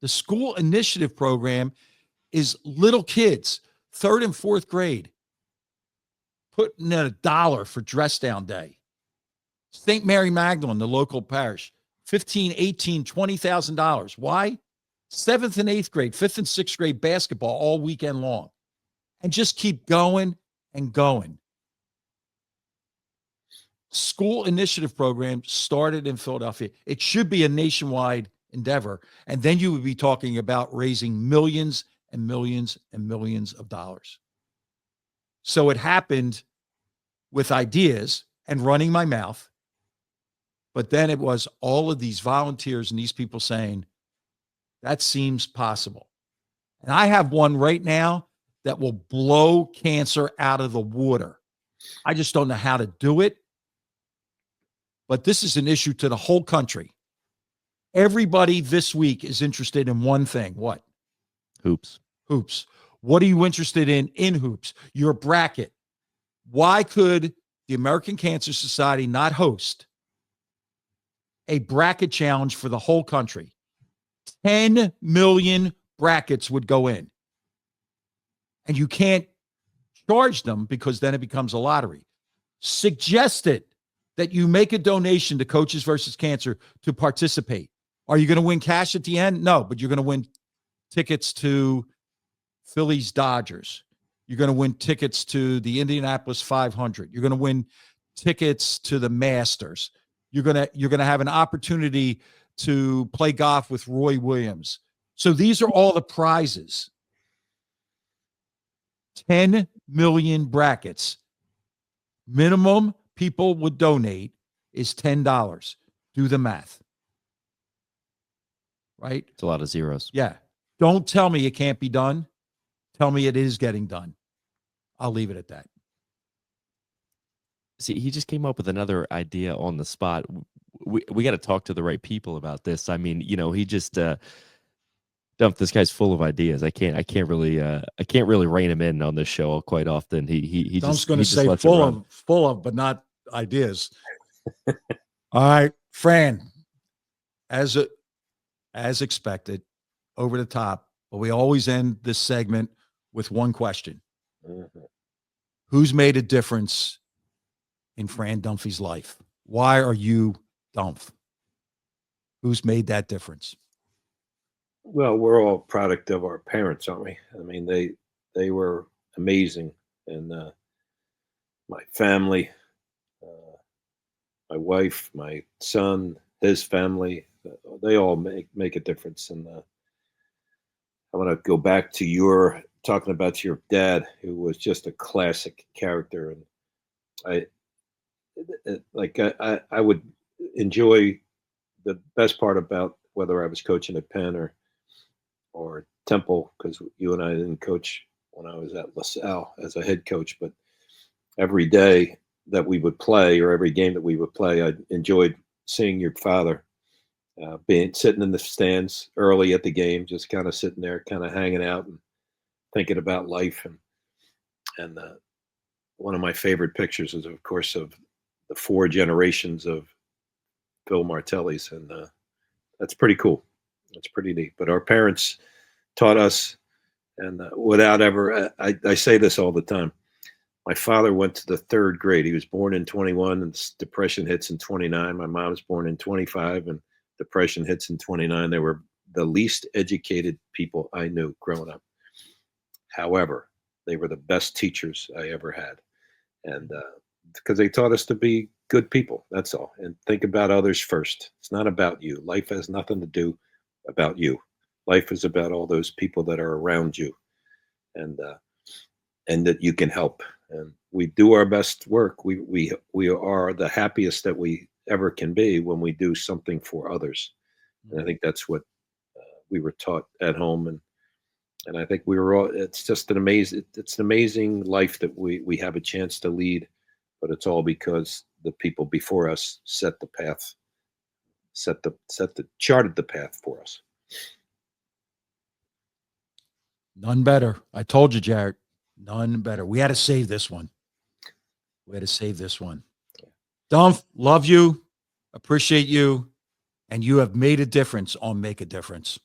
The school initiative program is little kids, 3rd and 4th grade, putting in $1 for dress down day. St. Mary Magdalene, the local parish, $15,000, $18,000, $20,000. Why? 7th and 8th grade, 5th and 6th grade basketball all weekend long. And just keep going and going. School initiative program started in Philadelphia. It should be a nationwide endeavor. And then you would be talking about raising millions and millions and millions of dollars. So it happened with ideas and running my mouth. But then it was all of these volunteers and these people saying, that seems possible. And I have one right now that will blow cancer out of the water. I just don't know how to do it. But this is an issue to the whole country. Everybody this week is interested in one thing. What? Hoops. Hoops. What are you interested in hoops? Your bracket. Why could the American Cancer Society not host a bracket challenge for the whole country? 10 million brackets would go in. And you can't charge them because then it becomes a lottery. Suggested that you make a donation to Coaches versus Cancer to participate. Are you going to win cash at the end? No, but you're going to win tickets to Phillies Dodgers. You're going to win tickets to the Indianapolis 500. You're going to win tickets to the Masters. You're going to have an opportunity to play golf with Roy Williams. So these are all the prizes. 10 million brackets. Minimum people would donate is $10. Do the math. Right? It's a lot of zeros. Yeah. Don't tell me it can't be done. Tell me it is getting done. I'll leave it at that. See, he just came up with another idea on the spot. We got to talk to the right people about this. I mean, he just dumped. This guy's full of ideas. I can't really rein him in on this show quite often. He Dump's just going to say full of, but not ideas. All right, Fran, as expected, over the top, but we always end this segment with one question. Mm-hmm. Who's made a difference in Fran Dunphy's life? Why are you Dunph? Who's made that difference? Well, we're all product of our parents, aren't we? I mean, they were amazing, and my family, my wife, my son, his family, they all make a difference. And I want to go back to your talking about your dad, who was just a classic character. And I I would enjoy the best part about whether I was coaching at Penn or Temple, because you and I didn't coach when I was at LaSalle as a head coach, but every day that we would play, or every game that we would play, I enjoyed seeing your father being sitting in the stands early at the game, just kind of sitting there, kind of hanging out and thinking about life. And one of my favorite pictures is, of course, of the 4 generations of Phil Martellis, and that's pretty cool. That's pretty neat. But our parents taught us, and without ever, I say this all the time. My father went to the 3rd grade. He was born in 21, and depression hits in 29. My mom was born in 25, and depression hits in 29. They were the least educated people I knew growing up. However, they were the best teachers I ever had. And because they taught us to be good people, that's all. And think about others first. It's not about you. Life has nothing to do about you. Life is about all those people that are around you, and that you can help. And we do our best work. We are the happiest that we ever can be when we do something for others. And I think that's what we were taught at home. And I think we were all, it's an amazing life that we have a chance to lead, but it's all because the people before us set the path, charted the path for us. None better. I told you, Jared, none better. We had to save this one. Dunph, love you, appreciate you, and you have made a difference on Make a Difference.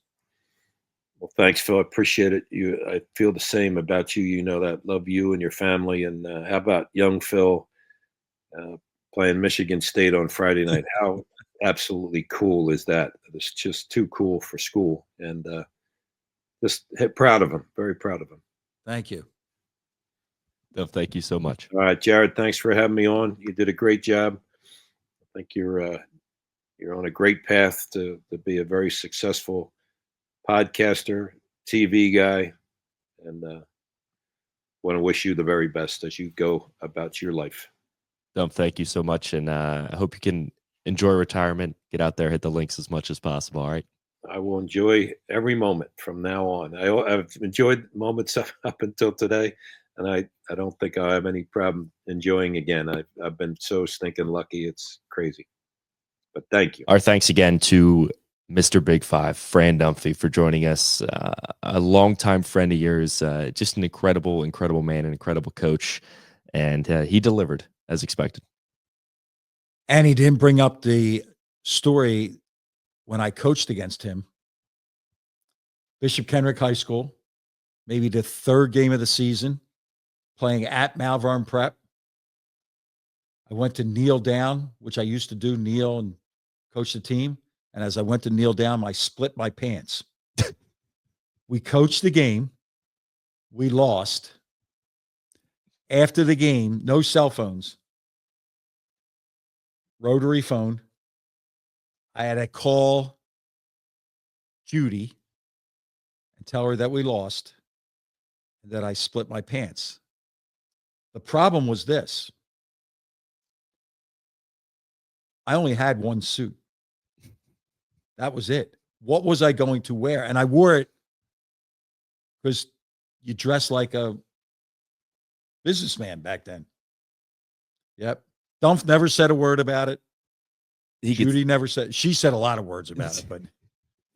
Well, thanks, Phil. I appreciate it. I feel the same about you. You know that. Love you and your family. And how about young Phil playing Michigan State on Friday night? How absolutely cool is that? It's just too cool for school. And just proud of him. Very proud of him. Thank you. Oh, thank you so much. All right, Jared, thanks for having me on. You did a great job. I think you're on a great path to be a very successful podcaster, TV guy, and want to wish you the very best as you go about your life. Thank you so much, and I hope you can enjoy retirement. Get out there, hit the links as much as possible. All right. I will enjoy every moment from now on. I've enjoyed moments up until today, and I don't think I'll have any problem enjoying again. I've been so stinking lucky. It's crazy. But thank you. Our thanks again to Mr. Big Five, Fran Dunphy, for joining us. A longtime friend of yours, just an incredible, incredible man, an incredible coach, and he delivered as expected. And he didn't bring up the story when I coached against him. Bishop Kenrick High School, maybe the 3rd game of the season, playing at Malvern Prep. I went to kneel down, which I used to do, kneel and coach the team. And as I went to kneel down, I split my pants. We coached the game. We lost. After the game, no cell phones. Rotary phone. I had to call Judy and tell her that we lost and that I split my pants. The problem was this. I only had one suit. That was it. What was I going to wear? And I wore it because you dress like a businessman back then. Yep. Dunph never said a word about it. Judy never said. She said a lot of words about it, but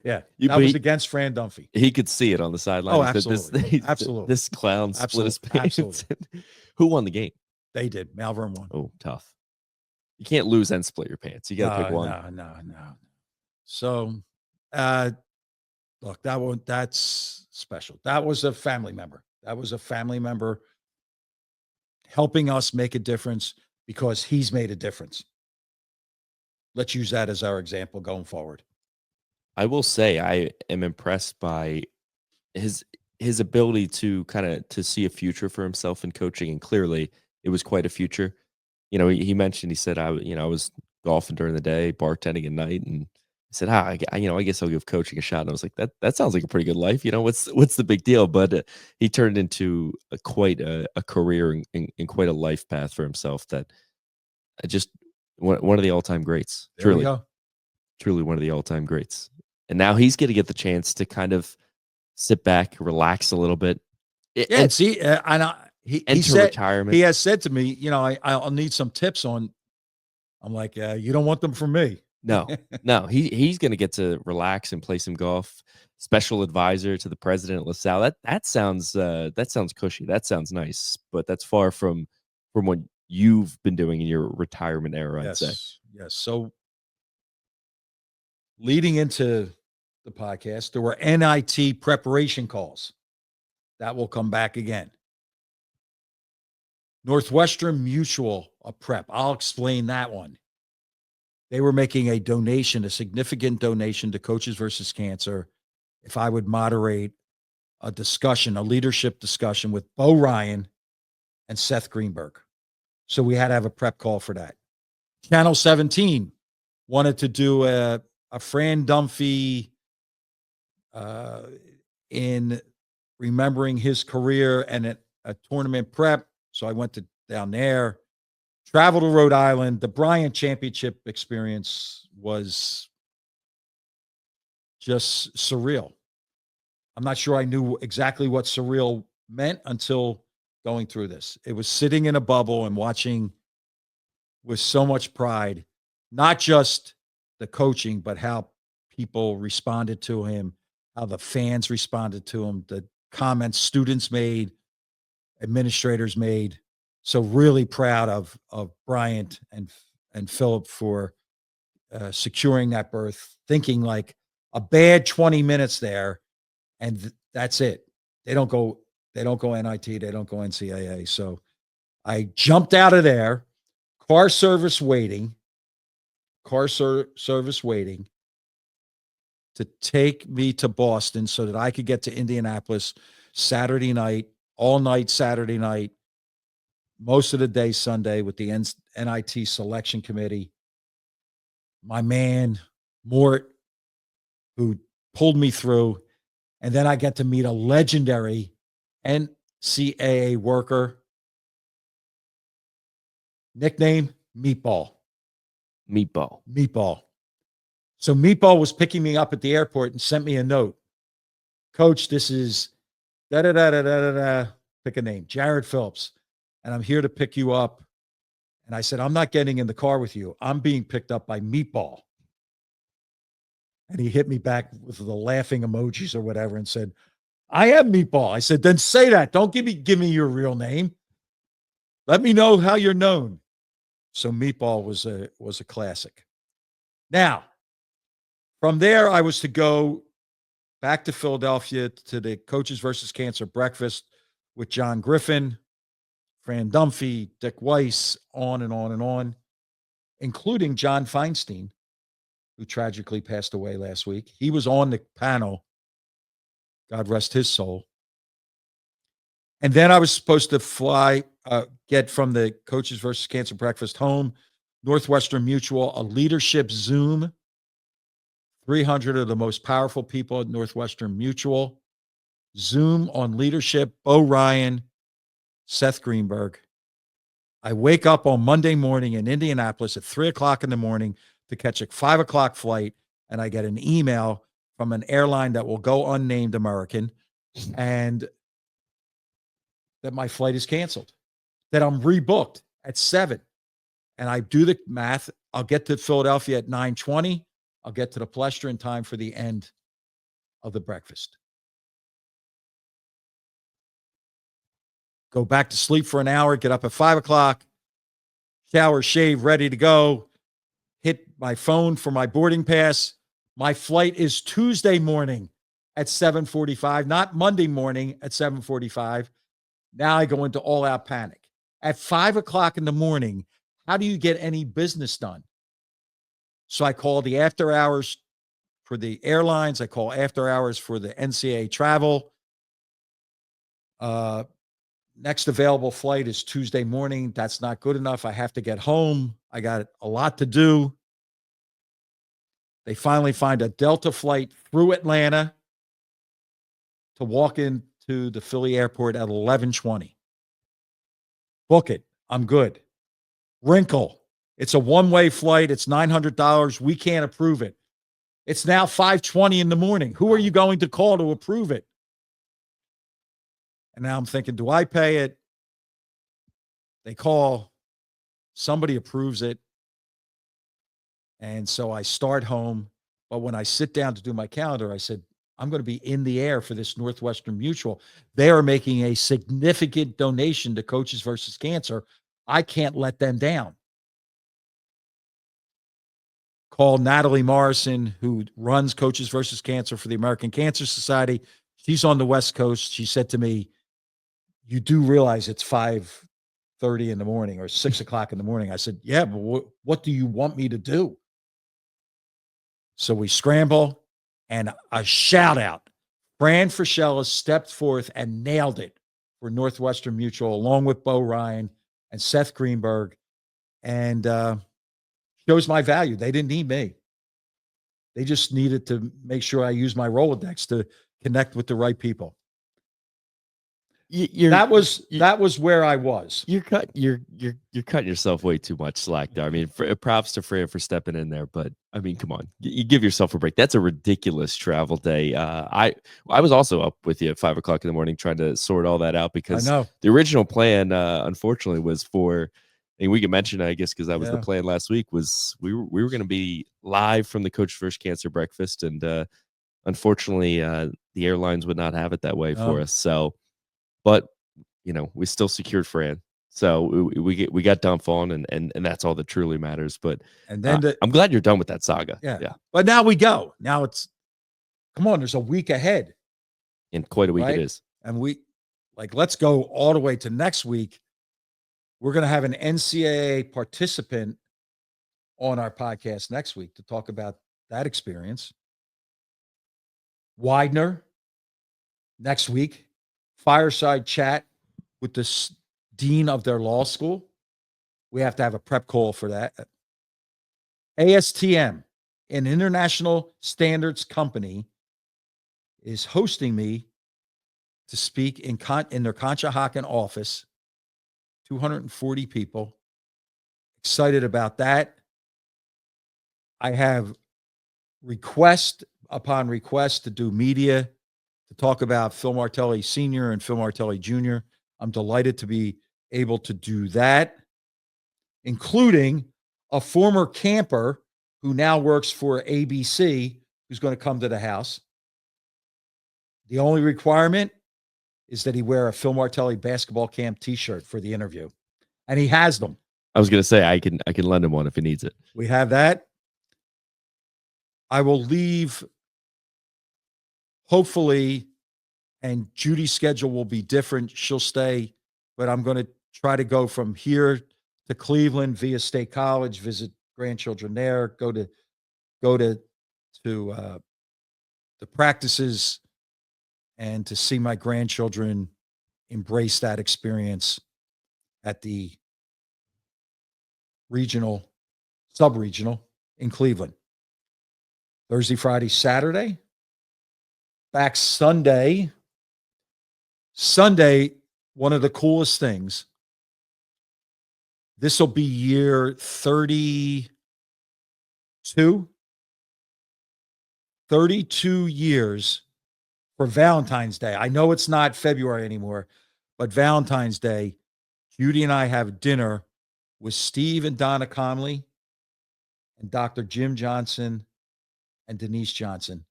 yeah, that was against Fran Dunphy. He could see it on the sideline. Oh, absolutely. Absolutely. This clown split his pants. Who won the game? They did. Malvern won. Oh, tough. You can't lose and split your pants. You got to pick one. No. So, look, that's special. That was a family member. Helping us make a difference because he's made a difference. Let's use that as our example going forward. I will say I am impressed by his ability to to see a future for himself in coaching, and clearly it was quite a future. You know, he mentioned, he said, I was golfing during the day, bartending at night, and I said, I guess I'll give coaching a shot. And I was like, that sounds like a pretty good life. What's the big deal? But he turned into quite a career and quite a life path for himself. That just one of the all time greats. There we go. Truly one of the all time greats. And now he's going to get the chance to kind of sit back, relax a little bit. Yeah, see, he said retirement. He has said to me, I'll need some tips on. I'm like, you don't want them from me. No. He's going to get to relax and play some golf. Special advisor to the president of LaSalle. That sounds cushy. That sounds nice, but that's far from what you've been doing in your retirement era. Yes, I'd say. Yes. So leading into the podcast, there were NIT preparation calls. That will come back again. Northwestern Mutual, a prep. I'll explain that one. They were making a donation, a significant donation to Coaches versus Cancer, if I would moderate a discussion, a leadership discussion with Bo Ryan and Seth Greenberg. So we had to have a prep call for that. Channel 17 wanted to do a Fran Dunphy in remembering his career and a tournament prep. So I went down there, traveled to Rhode Island. The Bryant Championship experience was just surreal. I'm not sure I knew exactly what surreal meant until going through this. It was sitting in a bubble and watching with so much pride, not just the coaching, but how people responded to him, how the fans responded to him, the comments students made, administrators made. So really proud of Bryant and Philip for securing that berth, thinking like a bad 20 minutes there, and that's it. They don't go NIT, they don't go NCAA. So I jumped out of there, car service waiting to take me to Boston so that I could get to Indianapolis Saturday night, all night Saturday night, most of the day Sunday with the NIT selection committee. My man, Mort, who pulled me through. And then I get to meet a legendary NCAA worker, nickname Meatball. So Meatball was picking me up at the airport and sent me a note. Coach, this is da-da-da-da-da-da-da. Pick a name, Jared Phillips. And I'm here to pick you up. And I said, I'm not getting in the car with you. I'm being picked up by Meatball. And he hit me back with the laughing emojis or whatever and said, I am Meatball. I said, then say that. Don't give me your real name. Let me know how you're known. So Meatball was a classic. Now, from there, I was to go back to Philadelphia to the Coaches versus Cancer breakfast with John Griffin, Fran Dunphy, Dick Weiss, on and on and on, including John Feinstein, who tragically passed away last week. He was on the panel. God rest his soul. And then I was supposed to fly, get from the Coaches versus Cancer breakfast home, Northwestern Mutual, a leadership Zoom. 300 of the most powerful people at Northwestern Mutual. Zoom on leadership, Bo Ryan, Seth Greenberg. I wake up on Monday morning in Indianapolis at 3:00 in the morning to catch a 5:00 flight, and I get an email from an airline that will go unnamed, American, and that my flight is canceled, that I'm rebooked at 7. And I do the math. I'll get to Philadelphia at 9:20. I'll get to the Palestra in time for the end of the breakfast. Go back to sleep for an hour, get up at 5:00, shower, shave, ready to go, hit my phone for my boarding pass. My flight is Tuesday morning at 7:45, not Monday morning at 7:45. Now I go into all-out panic. At 5:00 in the morning, how do you get any business done? So I call the after hours for the airlines. I call after hours for the NCAA travel. Next available flight is Tuesday morning. That's not good enough. I have to get home. I got a lot to do. They finally find a Delta flight through Atlanta to walk into the Philly airport at 11:20. Book it. I'm good. Wrinkle. It's a one-way flight. It's $900. We can't approve it. It's now 5:20 in the morning. Who are you going to call to approve it? And now I'm thinking, do I pay it? They call. Somebody approves it. And so I start home. But when I sit down to do my calendar, I said, I'm going to be in the air for this Northwestern Mutual. They are making a significant donation to Coaches versus Cancer. I can't let them down. Call Natalie Morrison, who runs Coaches versus Cancer for the American Cancer Society. She's on the West Coast. She said to me, you do realize it's 5:30 in the morning or 6 o'clock in the morning. I said, yeah, but what do you want me to do? So we scramble, and a shout out. Fran Fraschella stepped forth and nailed it for Northwestern Mutual, along with Bo Ryan and Seth Greenberg, and shows my value. They didn't need me. They just needed to make sure I use my Rolodex to connect with the right people. That was where I was. You're cutting yourself way too much slack there. I mean, props to Fran for stepping in there, but I mean, come on, you give yourself a break. That's a ridiculous travel day. I was also up with you at 5 o'clock in the morning trying to sort all that out because the original plan, unfortunately, was for. And we can mention, I guess, because that was the plan last week. Was we were going to be live from the Coach vs. Cancer breakfast, and unfortunately, the airlines would not have it that way for us. So. But we still secured Fran, so we got Dunphy on, and that's all that truly matters. But and then I'm glad you're done with that saga. Yeah. But now we go. Now come on. There's a week ahead, and quite a week it is. And let's go all the way to next week. We're going to have an NCAA participant on our podcast next week to talk about that experience. Widener next week. Fireside chat with the dean of their law school. We have to have a prep call for that. ASTM, an international standards company, is hosting me to speak in their Conshohocken office. 240 people. Excited about that. I have request upon request to do media to talk about Phil Martelli Sr. and Phil Martelli Jr. I'm delighted to be able to do that, including a former camper who now works for ABC, who's going to come to the house. The only requirement is that he wear a Phil Martelli basketball camp T-shirt for the interview, and he has them. I was going to say I can lend him one if he needs it. We have that. I will leave. Hopefully, and Judy's schedule will be different. She'll stay, but I'm going to try to go from here to Cleveland via State College, visit grandchildren there, go to the practices, and to see my grandchildren embrace that experience at the sub-regional in Cleveland. Thursday, Friday, Saturday. Back Sunday. Sunday, one of the coolest things. This will be year 32. 32 years for Valentine's Day. I know it's not February anymore, but Valentine's Day, Judy and I have dinner with Steve and Donna Conley and Dr. Jim Johnson and Denise Johnson.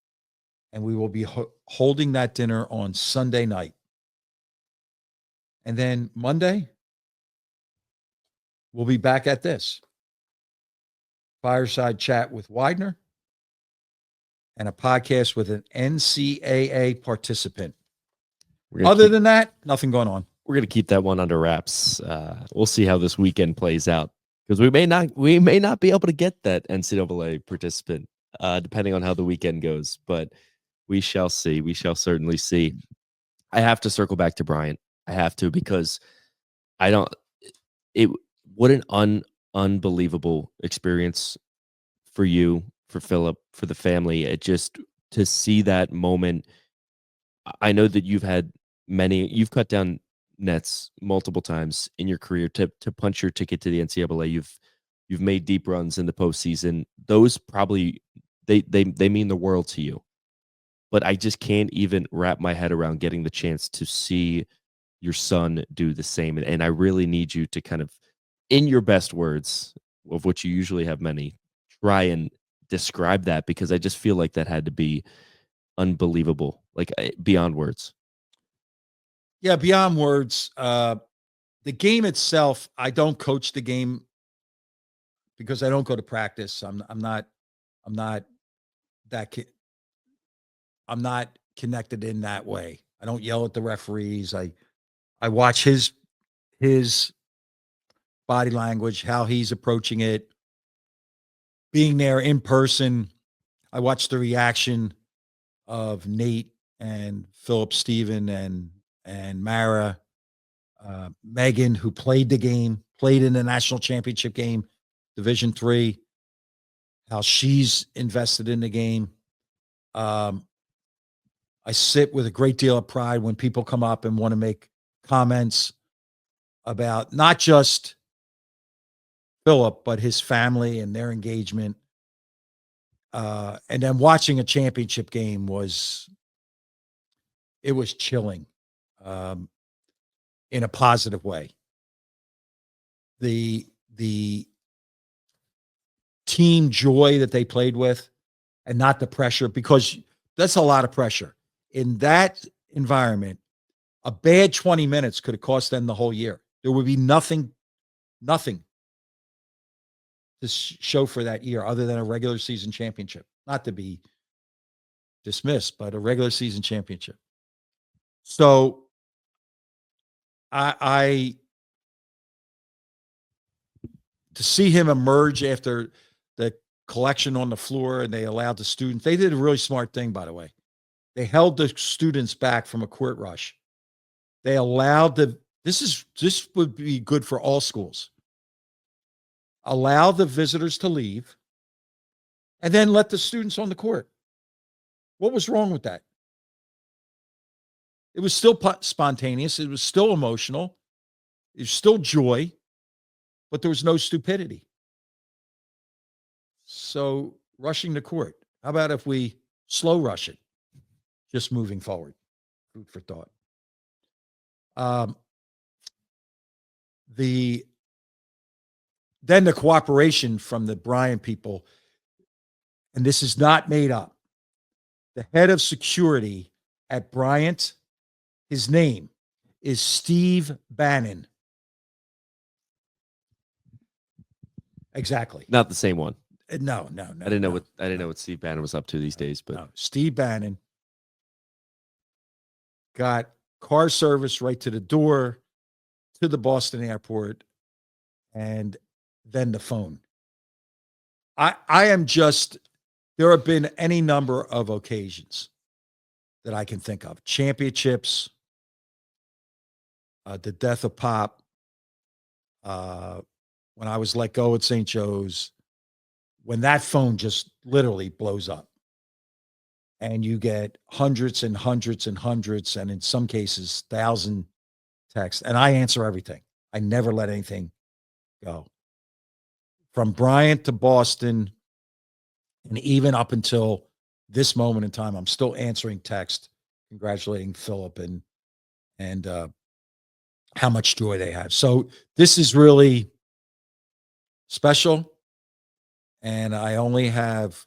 And we will be holding that dinner on Sunday night. And then Monday, we'll be back at this fireside chat with Widener and a podcast with an NCAA participant. Other than that, nothing going on. We're going to keep that one under wraps. We'll see how this weekend plays out because we may not be able to get that NCAA participant depending on how the weekend goes, but we shall see. We shall certainly see. I have to circle back to Bryant. I have to because what an unbelievable experience for you for Philip, for the family. It just to see that moment. I know that you've cut down nets multiple times in your career to punch your ticket to the NCAA. You've made deep runs in the postseason. Those probably they mean the world to you. But I just can't even wrap my head around getting the chance to see your son do the same. And I really need you to kind of, in your best words, of which you usually have many, try and describe that, because I just feel like that had to be unbelievable, like beyond words. Yeah, beyond words. The game itself, I don't coach the game because I don't go to practice. I'm not that I'm not connected in that way. I don't yell at the referees. I watch his body language, how he's approaching it, being there in person. I watch the reaction of Nate and Philip, Steven, and Mara, Megan, who played the game, played in the national championship game, Division III, how she's invested in the game. I sit with a great deal of pride when people come up and want to make comments about not just Philip, but his family and their engagement. And then watching a championship game was chilling, in a positive way. The team joy that they played with, and not the pressure, because that's a lot of pressure in that environment. A bad 20 minutes could have cost them the whole year. There would be nothing to show for that year other than a regular season championship. Not to be dismissed, but a regular season championship. So I to see him emerge after the collection on the floor, and they allowed the students. They did a really smart thing, by the way. They held the students back from a court rush. They allowed this would be good for all schools. Allow the visitors to leave, and then let the students on the court. What was wrong with that? It was still spontaneous. It was still emotional. It was still joy, but there was no stupidity. So rushing the court. How about if we slow rush it? Just moving forward. Food for thought. Then the cooperation from the Bryant people, and this is not made up. The head of security at Bryant, his name is Steve Bannon. Exactly. Not the same one. No. I didn't know what Steve Bannon was up to these days, but Steve Bannon got car service right to the door to the Boston airport, and then the phone. I am just, there have been any number of occasions that I can think of. Championships, the death of Pop, when I was let go at St. Joe's, when that phone just literally blows up and you get hundreds and hundreds and hundreds, and in some cases, 1,000 texts. And I answer everything. I never let anything go. From Bryant to Boston, and even up until this moment in time, I'm still answering text, congratulating Philip and how much joy they have. So this is really special. And I only have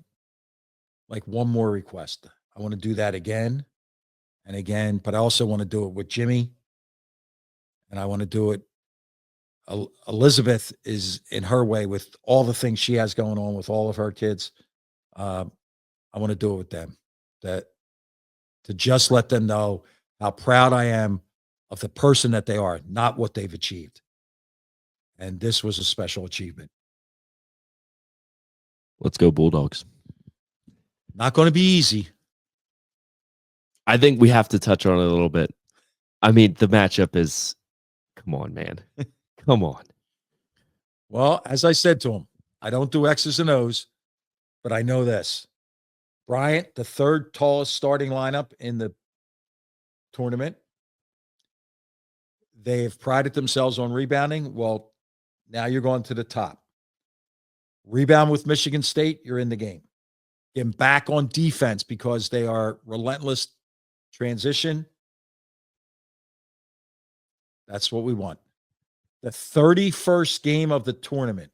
like one more request. I want to do that again and again, but I also want to do it with Jimmy. And I want to do it. Elizabeth is in her way with all the things she has going on with all of her kids. I want to do it with them, to just let them know how proud I am of the person that they are, not what they've achieved. And this was a special achievement. let's go Bulldogs. Not going to be easy. I think we have to touch on it a little bit. I mean, the matchup is, come on, man. Come on. Well, as I said to him, I don't do X's and O's. but I know this. Bryant, the third tallest starting lineup in the tournament. They've prided themselves on rebounding. Well, now you're going to the top. Rebound with Michigan State, you're in the game. Get back on defense because they are relentless transition. That's what we want. The 31st game of the tournament,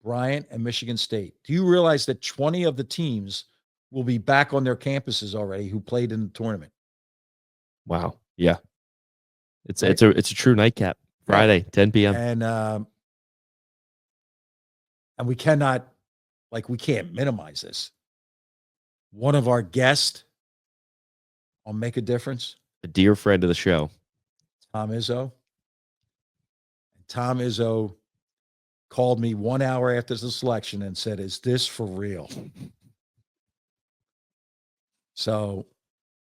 Bryant and Michigan State. Do you realize that 20 of the teams will be back on their campuses already who played in the tournament? Wow. Yeah. It's Right. it's a true nightcap. Friday, 10 p.m. And we cannot, we can't minimize this. One of our guests on Make a Difference, A dear friend of the show, Tom Izzo. Tom Izzo called me 1 hour after the selection and said, "Is this for real?" So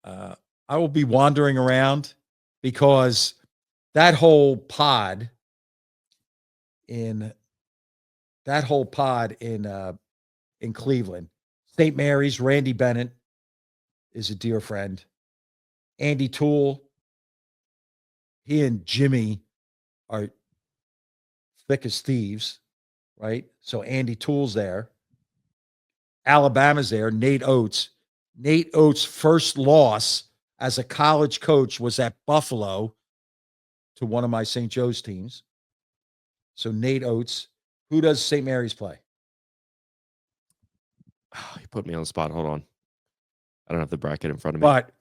I will be wandering around because that whole pod in Cleveland, St. Mary's, Randy Bennett is a dear friend. Andy Toole, he and Jimmy are thick as thieves, right? So Andy Toole's there. Alabama's there. Nate Oates. Nate Oates' first loss as a college coach was at Buffalo to one of my St. Joe's teams. So Nate Oates. Who does St. Mary's play? Oh, you put me on the spot. Hold on. I don't have the bracket in front of me. But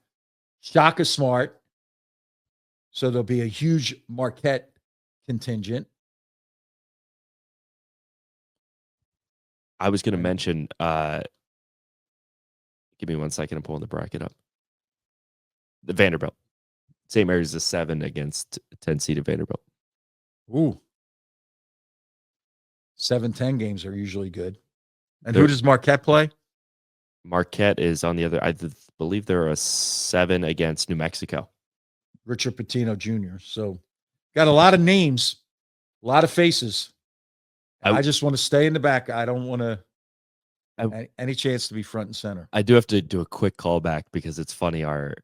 Shaka Smart. So there'll be a huge Marquette contingent. I was going to mention, give me 1 second. I'm pulling the bracket up. The Vanderbilt. St. Mary's is a 7 against 10 seeded Vanderbilt. Ooh. 7-10 games are usually good. And who does Marquette play? Marquette is on the other. I believe they're a 7 against New Mexico. Richard Pitino Jr. So got a lot of names, a lot of faces. I just want to stay in the back. I don't want to any chance to be front and center. I do have to do a quick callback because it's funny. Our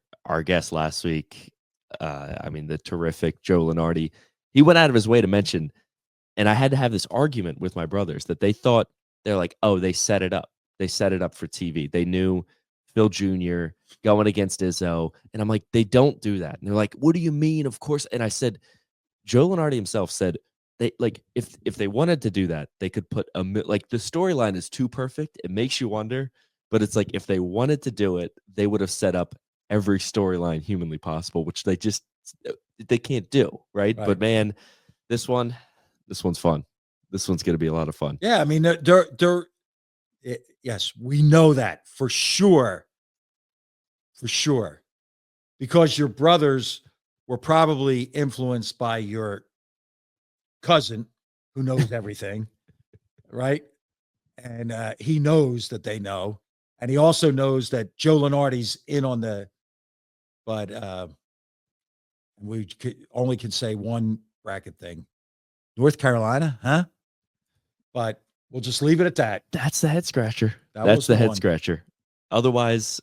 guest last week, the terrific Joe Lenardi, he went out of his way to mention, and I had to have this argument with my brothers that they're like, oh, they set it up. They set it up for TV. They knew Phil Jr. going against Izzo. And I'm like, they don't do that. And they're like, what do you mean? Of course. And I said, Joe Lenardi himself said, if they wanted to do that, they could put the storyline is too perfect. It makes you wonder. But it's like, if they wanted to do it, they would have set up every storyline humanly possible, which they can't do. Right. But man, this one's fun. This one's going to be a lot of fun. Yeah. I mean, yes, we know that for sure. For sure. Because your brothers were probably influenced by your cousin who knows everything, right? And he knows that they know. And he also knows that Joe Lenardi's in on but we only can say one bracket thing. North Carolina, huh? But we'll just leave it at that. That's the head scratcher. That's the head scratcher. Otherwise,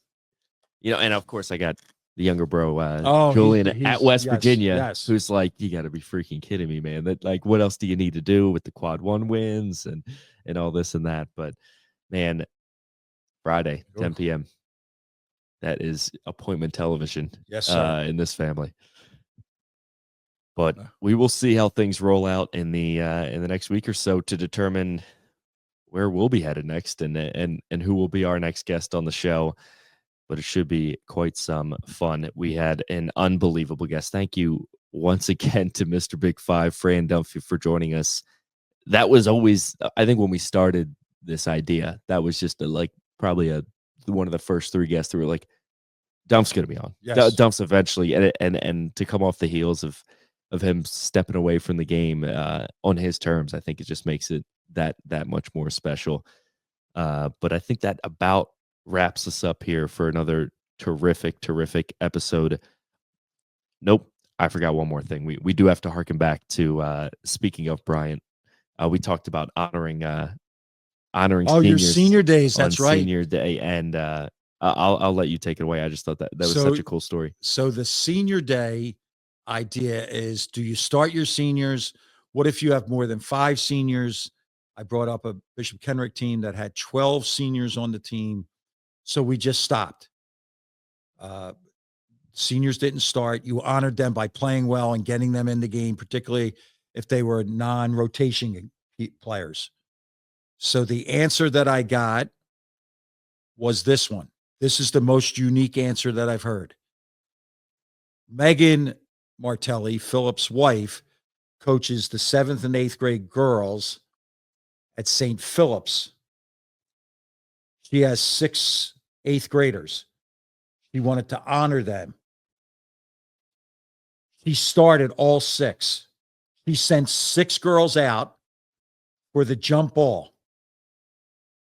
and of course I got the younger bro, Julian at West Virginia, who's like, you got to be freaking kidding me, man. That what else do you need to do with the quad 1 wins and all this and that? But man, Friday, 10 p.m. That is appointment television. Yes, sir. In this family. But we will see how things roll out in the next week or so to determine where we'll be headed next and who will be our next guest on the show. But it should be quite some fun. We had an unbelievable guest. Thank you once again to Mr. Big Five, Fran Dunphy, for joining us. That was always, I think, when we started this idea, that was just probably one of the first 3 guests that were like, Dump's going to be on. Yes. Dump's eventually, and to come off the heels of him stepping away from the game on his terms, I think it just makes it that much more special. But I think that about wraps us up here for another terrific episode. Nope, I forgot one more thing. We do have to harken back to speaking of Bryant. We talked about honoring honoring your seniors senior days. on That's right. senior day, and I'll let you take it away. I just thought that was So- such a cool story. So the senior day idea is, do you start your seniors? What if you have more than 5 seniors? I brought up a Bishop Kenrick team that had 12 seniors on the team. So we just stopped. Seniors didn't start. You honored them by playing well and getting them in the game, particularly if they were non-rotation players. So the answer that I got was this one. This is the most unique answer that I've heard. Megan Martelli, Philip's wife, coaches the 7th and 8th grade girls at St. Philip's. She has 6 8th graders. She wanted to honor them. She started all 6. She sent 6 girls out for the jump ball.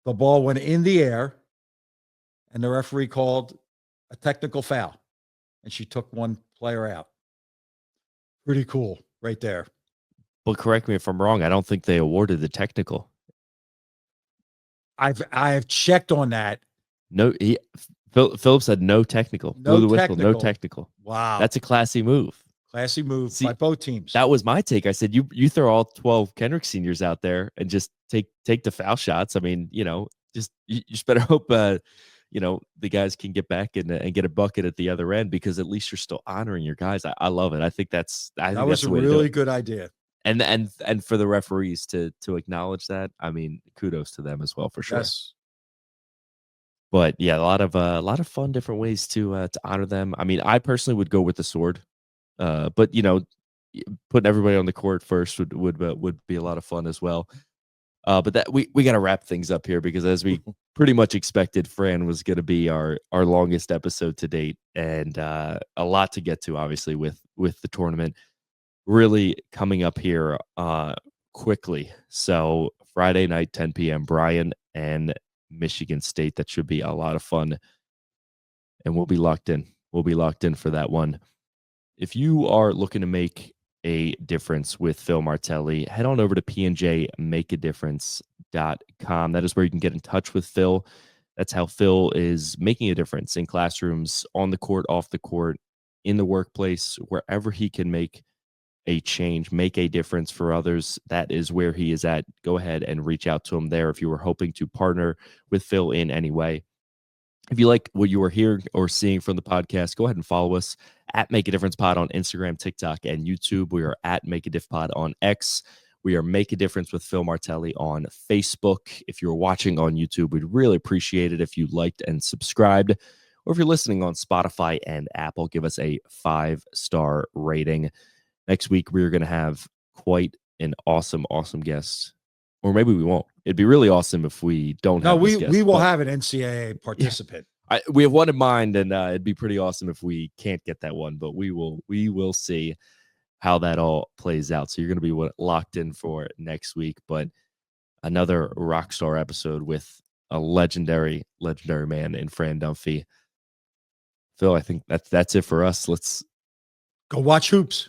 The ball went in the air, and the referee called a technical foul, and she took one player out. Pretty cool right there. But correct me if I'm wrong. I don't think they awarded the technical. I've checked on that. No, Philip said no technical. No Blew the whistle. No technical. technical. Wow. That's a classy move. Classy move See, by both teams. That was my take. I said you throw all 12 Kendrick seniors out there and just take the foul shots. I mean, you just better hope the guys can get back and get a bucket at the other end, because at least you're still honoring your guys. I love it. I think that was a really good idea. And for the referees to acknowledge that, I mean, kudos to them as well, for sure. Yes. But yeah, a lot of fun different ways to honor them. I mean, I personally would go with the sword, but putting everybody on the court first would be a lot of fun as well. But that we got to wrap things up here, because as we pretty much expected, Fran was going to be our longest episode to date, and a lot to get to, obviously, with the tournament really coming up here quickly. So Friday night, 10 p.m., Bryan and Michigan State. That should be a lot of fun, and we'll be locked in. We'll be locked in for that one. If you are looking to make a difference with Phil Martelli, head on over to pnjmakeadifference.com. That is where you can get in touch with Phil. That's how Phil is making a difference in classrooms, on the court, off the court, in the workplace, wherever he can make a change, make a difference for others. That is where he is at. Go ahead and reach out to him there if you were hoping to partner with Phil in any way. If you like what you are hearing or seeing from the podcast, go ahead and follow us at Make a Difference Pod on Instagram, TikTok, and YouTube. We are at Make a Diff Pod on X. We are Make a Difference with Phil Martelli on Facebook. If you're watching on YouTube, we'd really appreciate it if you liked and subscribed. Or if you're listening on Spotify and Apple, give us a 5-star rating. Next week, we're going to have quite an awesome guest. Or maybe we won't. It'd be really awesome if we don't have this guest. We will have an NCAA participant. Yeah, we have one in mind, and it'd be pretty awesome if we can't get that one, but we will see how that all plays out. So you're going to be locked in for next week, but another rock star episode with a legendary man in Fran Dunphy. Phil, I think that's it for us. Let's go watch hoops.